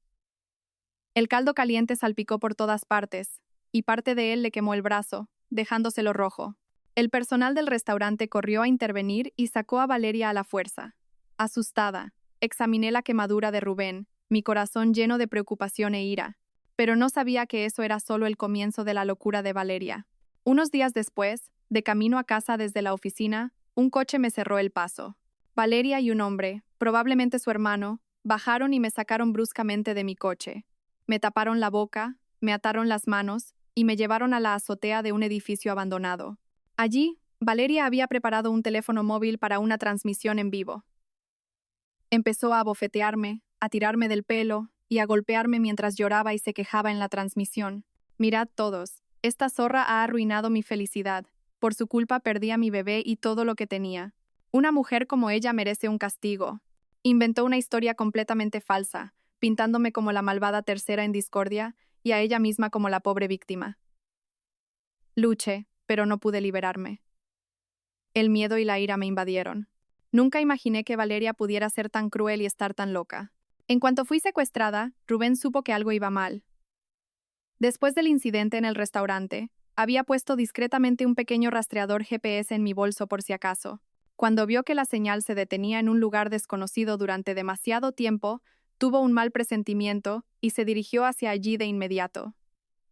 El caldo caliente salpicó por todas partes, y parte de él le quemó el brazo, dejándoselo rojo. El personal del restaurante corrió a intervenir y sacó a Valeria a la fuerza. Asustada, examiné la quemadura de Rubén, mi corazón lleno de preocupación e ira. Pero no sabía que eso era solo el comienzo de la locura de Valeria. Unos días después, de camino a casa desde la oficina, un coche me cerró el paso. Valeria y un hombre, probablemente su hermano, bajaron y me sacaron bruscamente de mi coche. Me taparon la boca, me ataron las manos y me llevaron a la azotea de un edificio abandonado. Allí, Valeria había preparado un teléfono móvil para una transmisión en vivo. Empezó a abofetearme, a tirarme del pelo y a golpearme mientras lloraba y se quejaba en la transmisión. «Mirad todos, esta zorra ha arruinado mi felicidad. Por su culpa perdí a mi bebé y todo lo que tenía. Una mujer como ella merece un castigo». Inventó una historia completamente falsa, pintándome como la malvada tercera en discordia y a ella misma como la pobre víctima. Luché, pero no pude liberarme. El miedo y la ira me invadieron. Nunca imaginé que Valeria pudiera ser tan cruel y estar tan loca. En cuanto fui secuestrada, Rubén supo que algo iba mal. Después del incidente en el restaurante, había puesto discretamente un pequeño rastreador GPS en mi bolso por si acaso. Cuando vio que la señal se detenía en un lugar desconocido durante demasiado tiempo, tuvo un mal presentimiento y se dirigió hacia allí de inmediato.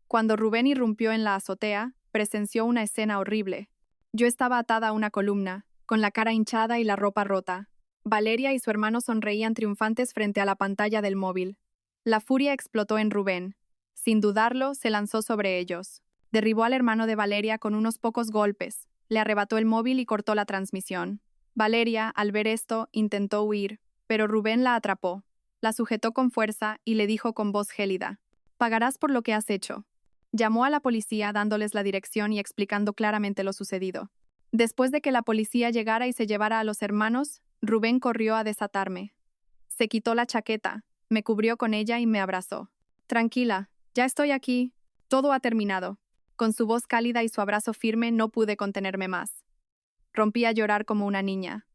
Cuando Rubén irrumpió en la azotea, presenció una escena horrible. Yo estaba atada a una columna, con la cara hinchada y la ropa rota. Valeria y su hermano sonreían triunfantes frente a la pantalla del móvil. La furia explotó en Rubén. Sin dudarlo, se lanzó sobre ellos. Derribó al hermano de Valeria con unos pocos golpes, le arrebató el móvil y cortó la transmisión. Valeria, al ver esto, intentó huir, pero Rubén la atrapó. La sujetó con fuerza y le dijo con voz gélida: «Pagarás por lo que has hecho». Llamó a la policía dándoles la dirección y explicando claramente lo sucedido. Después de que la policía llegara y se llevara a los hermanos, Rubén corrió a desatarme. Se quitó la chaqueta, me cubrió con ella y me abrazó. «Tranquila, ya estoy aquí. Todo ha terminado». Con su voz cálida y su abrazo firme no pude contenerme más. Rompí a llorar como una niña.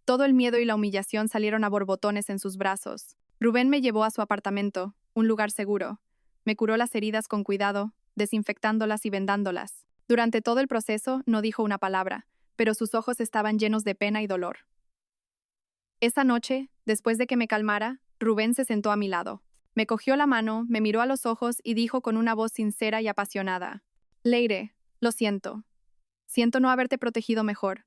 Todo el miedo y la humillación salieron a borbotones en sus brazos. Rubén me llevó a su apartamento, un lugar seguro. Me curó las heridas con cuidado, desinfectándolas y vendándolas. Durante todo el proceso no dijo una palabra, pero sus ojos estaban llenos de pena y dolor. Esa noche, después de que me calmara, Rubén se sentó a mi lado. Me cogió la mano, me miró a los ojos y dijo con una voz sincera y apasionada: «Leire, lo siento. Siento no haberte protegido mejor.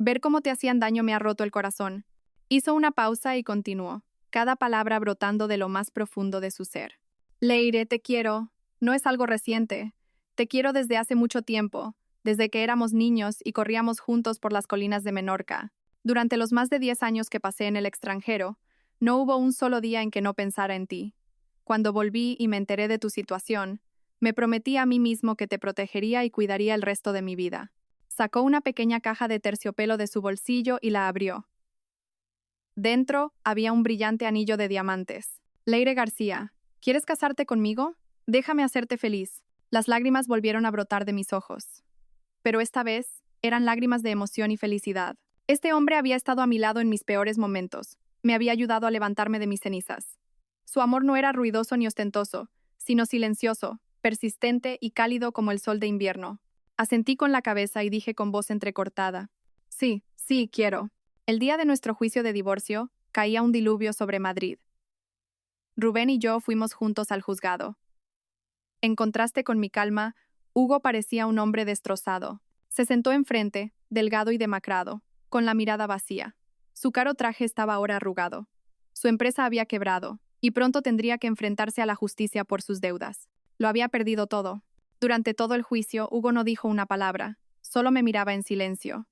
Ver cómo te hacían daño me ha roto el corazón». Hizo una pausa y continuó, cada palabra brotando de lo más profundo de su ser. «Leire, te quiero. No es algo reciente. Te quiero desde hace mucho tiempo, desde que éramos niños y corríamos juntos por las colinas de Menorca. Durante los más de 10 años que pasé en el extranjero, no hubo un solo día en que no pensara en ti. Cuando volví y me enteré de tu situación, me prometí a mí mismo que te protegería y cuidaría el resto de mi vida». Sacó una pequeña caja de terciopelo de su bolsillo y la abrió. Dentro había un brillante anillo de diamantes. «Leire García, ¿quieres casarte conmigo?», Déjame hacerte feliz. Las lágrimas volvieron a brotar de mis ojos. Pero esta vez, eran lágrimas de emoción y felicidad. Este hombre había estado a mi lado en mis peores momentos. Me había ayudado a levantarme de mis cenizas. Su amor no era ruidoso ni ostentoso, sino silencioso, persistente y cálido como el sol de invierno. Asentí con la cabeza y dije con voz entrecortada: sí, sí, quiero. El día de nuestro juicio de divorcio, caía un diluvio sobre Madrid. Rubén y yo fuimos juntos al juzgado. En contraste con mi calma, Hugo parecía un hombre destrozado. Se sentó enfrente, delgado y demacrado, con la mirada vacía. Su caro traje estaba ahora arrugado. Su empresa había quebrado, y pronto tendría que enfrentarse a la justicia por sus deudas. Lo había perdido todo. Durante todo el juicio, Hugo no dijo una palabra, solo me miraba en silencio.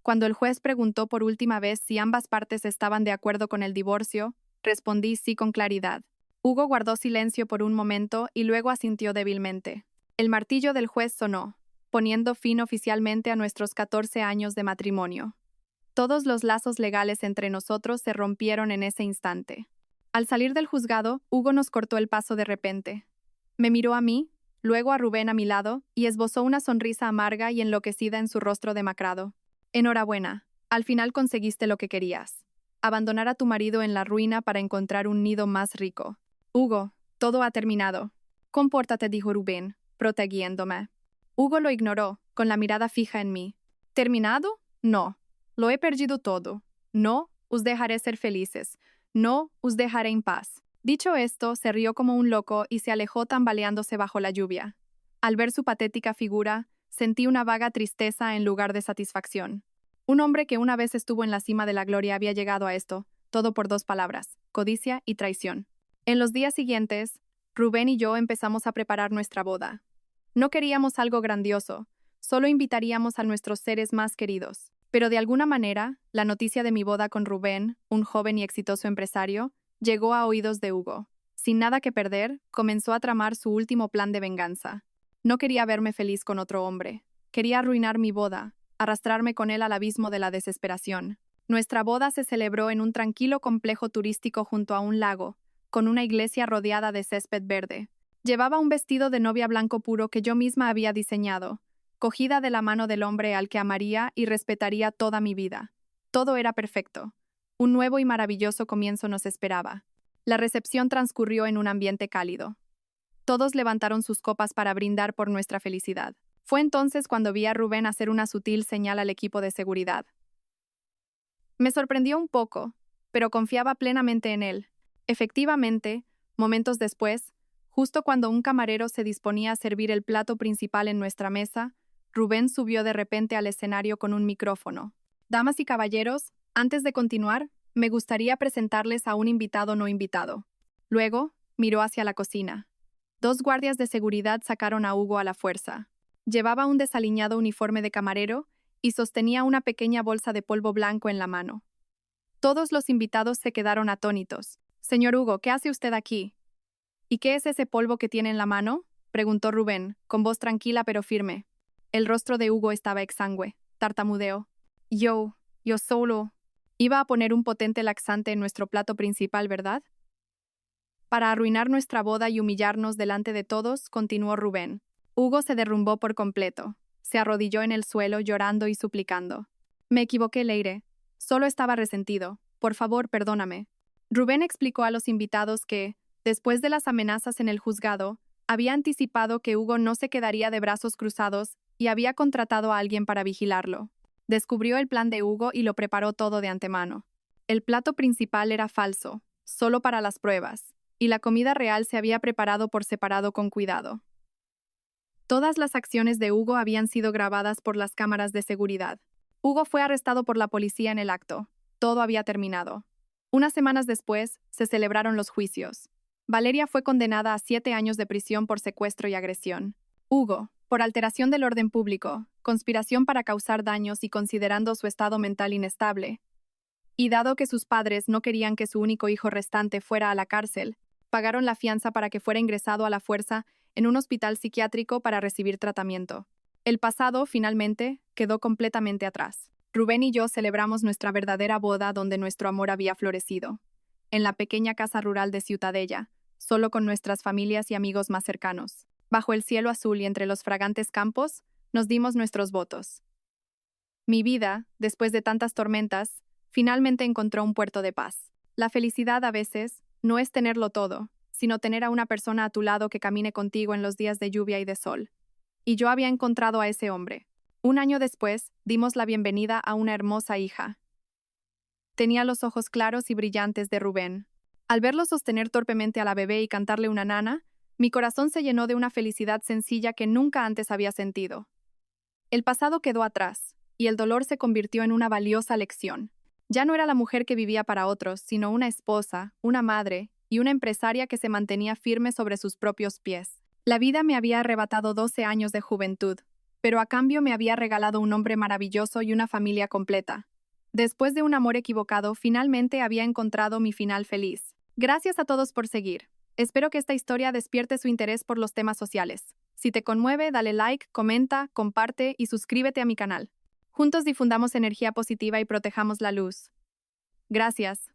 Cuando el juez preguntó por última vez si ambas partes estaban de acuerdo con el divorcio, respondí sí con claridad. Hugo guardó silencio por un momento y luego asintió débilmente. El martillo del juez sonó, poniendo fin oficialmente a nuestros 14 años de matrimonio. Todos los lazos legales entre nosotros se rompieron en ese instante. Al salir del juzgado, Hugo nos cortó el paso de repente. Me miró a mí, luego a Rubén a mi lado, y esbozó una sonrisa amarga y enloquecida en su rostro demacrado. Enhorabuena, al final conseguiste lo que querías. Abandonar a tu marido en la ruina para encontrar un nido más rico. Hugo, todo ha terminado. Compórtate, dijo Rubén, protegiéndome. Hugo lo ignoró, con la mirada fija en mí. ¿Terminado? No. Lo he perdido todo. No, os dejaré ser felices. No, os dejaré en paz. Dicho esto, se rió como un loco y se alejó tambaleándose bajo la lluvia. Al ver su patética figura, sentí una vaga tristeza en lugar de satisfacción. Un hombre que una vez estuvo en la cima de la gloria había llegado a esto, todo por 2 palabras: codicia y traición. En los días siguientes, Rubén y yo empezamos a preparar nuestra boda. No queríamos algo grandioso, solo invitaríamos a nuestros seres más queridos. Pero de alguna manera, la noticia de mi boda con Rubén, un joven y exitoso empresario, llegó a oídos de Hugo. Sin nada que perder, comenzó a tramar su último plan de venganza. No quería verme feliz con otro hombre. Quería arruinar mi boda, arrastrarme con él al abismo de la desesperación. Nuestra boda se celebró en un tranquilo complejo turístico junto a un lago, con una iglesia rodeada de césped verde. Llevaba un vestido de novia blanco puro que yo misma había diseñado, cogida de la mano del hombre al que amaría y respetaría toda mi vida. Todo era perfecto. Un nuevo y maravilloso comienzo nos esperaba. La recepción transcurrió en un ambiente cálido. Todos levantaron sus copas para brindar por nuestra felicidad. Fue entonces cuando vi a Rubén hacer una sutil señal al equipo de seguridad. Me sorprendió un poco, pero confiaba plenamente en él. Efectivamente, momentos después, justo cuando un camarero se disponía a servir el plato principal en nuestra mesa, Rubén subió de repente al escenario con un micrófono. Damas y caballeros, antes de continuar, me gustaría presentarles a un invitado no invitado. Luego, miró hacia la cocina. 2 guardias de seguridad sacaron a Hugo a la fuerza. Llevaba un desaliñado uniforme de camarero y sostenía una pequeña bolsa de polvo blanco en la mano. Todos los invitados se quedaron atónitos. «Señor Hugo, ¿qué hace usted aquí?» «¿Y qué es ese polvo que tiene en la mano?», preguntó Rubén, con voz tranquila pero firme. El rostro de Hugo estaba exangüe. Tartamudeó. Yo solo. Iba a poner un potente laxante en nuestro plato principal, ¿verdad? Para arruinar nuestra boda y humillarnos delante de todos, continuó Rubén. Hugo se derrumbó por completo. Se arrodilló en el suelo, llorando y suplicando. Me equivoqué, Leire. Solo estaba resentido. Por favor, perdóname. Rubén explicó a los invitados que, después de las amenazas en el juzgado, había anticipado que Hugo no se quedaría de brazos cruzados y había contratado a alguien para vigilarlo. Descubrió el plan de Hugo y lo preparó todo de antemano. El plato principal era falso, solo para las pruebas, y la comida real se había preparado por separado con cuidado. Todas las acciones de Hugo habían sido grabadas por las cámaras de seguridad. Hugo fue arrestado por la policía en el acto. Todo había terminado. Unas semanas después, se celebraron los juicios. Valeria fue condenada a 7 años de prisión por secuestro y agresión. Hugo, por alteración del orden público, conspiración para causar daños y considerando su estado mental inestable. Y dado que sus padres no querían que su único hijo restante fuera a la cárcel, pagaron la fianza para que fuera ingresado a la fuerza en un hospital psiquiátrico para recibir tratamiento. El pasado, finalmente, quedó completamente atrás. Rubén y yo celebramos nuestra verdadera boda donde nuestro amor había florecido. En la pequeña casa rural de Ciutadella, solo con nuestras familias y amigos más cercanos. Bajo el cielo azul y entre los fragantes campos, nos dimos nuestros votos. Mi vida, después de tantas tormentas, finalmente encontró un puerto de paz. La felicidad a veces no es tenerlo todo, sino tener a una persona a tu lado que camine contigo en los días de lluvia y de sol. Y yo había encontrado a ese hombre. Un año después, dimos la bienvenida a una hermosa hija. Tenía los ojos claros y brillantes de Rubén. Al verlo sostener torpemente a la bebé y cantarle una nana, mi corazón se llenó de una felicidad sencilla que nunca antes había sentido. El pasado quedó atrás, y el dolor se convirtió en una valiosa lección. Ya no era la mujer que vivía para otros, sino una esposa, una madre y una empresaria que se mantenía firme sobre sus propios pies. La vida me había arrebatado 12 años de juventud, pero a cambio me había regalado un hombre maravilloso y una familia completa. Después de un amor equivocado, finalmente había encontrado mi final feliz. Gracias a todos por seguir. Espero que esta historia despierte su interés por los temas sociales. Si te conmueve, dale like, comenta, comparte y suscríbete a mi canal. Juntos difundamos energía positiva y protejamos la luz. Gracias.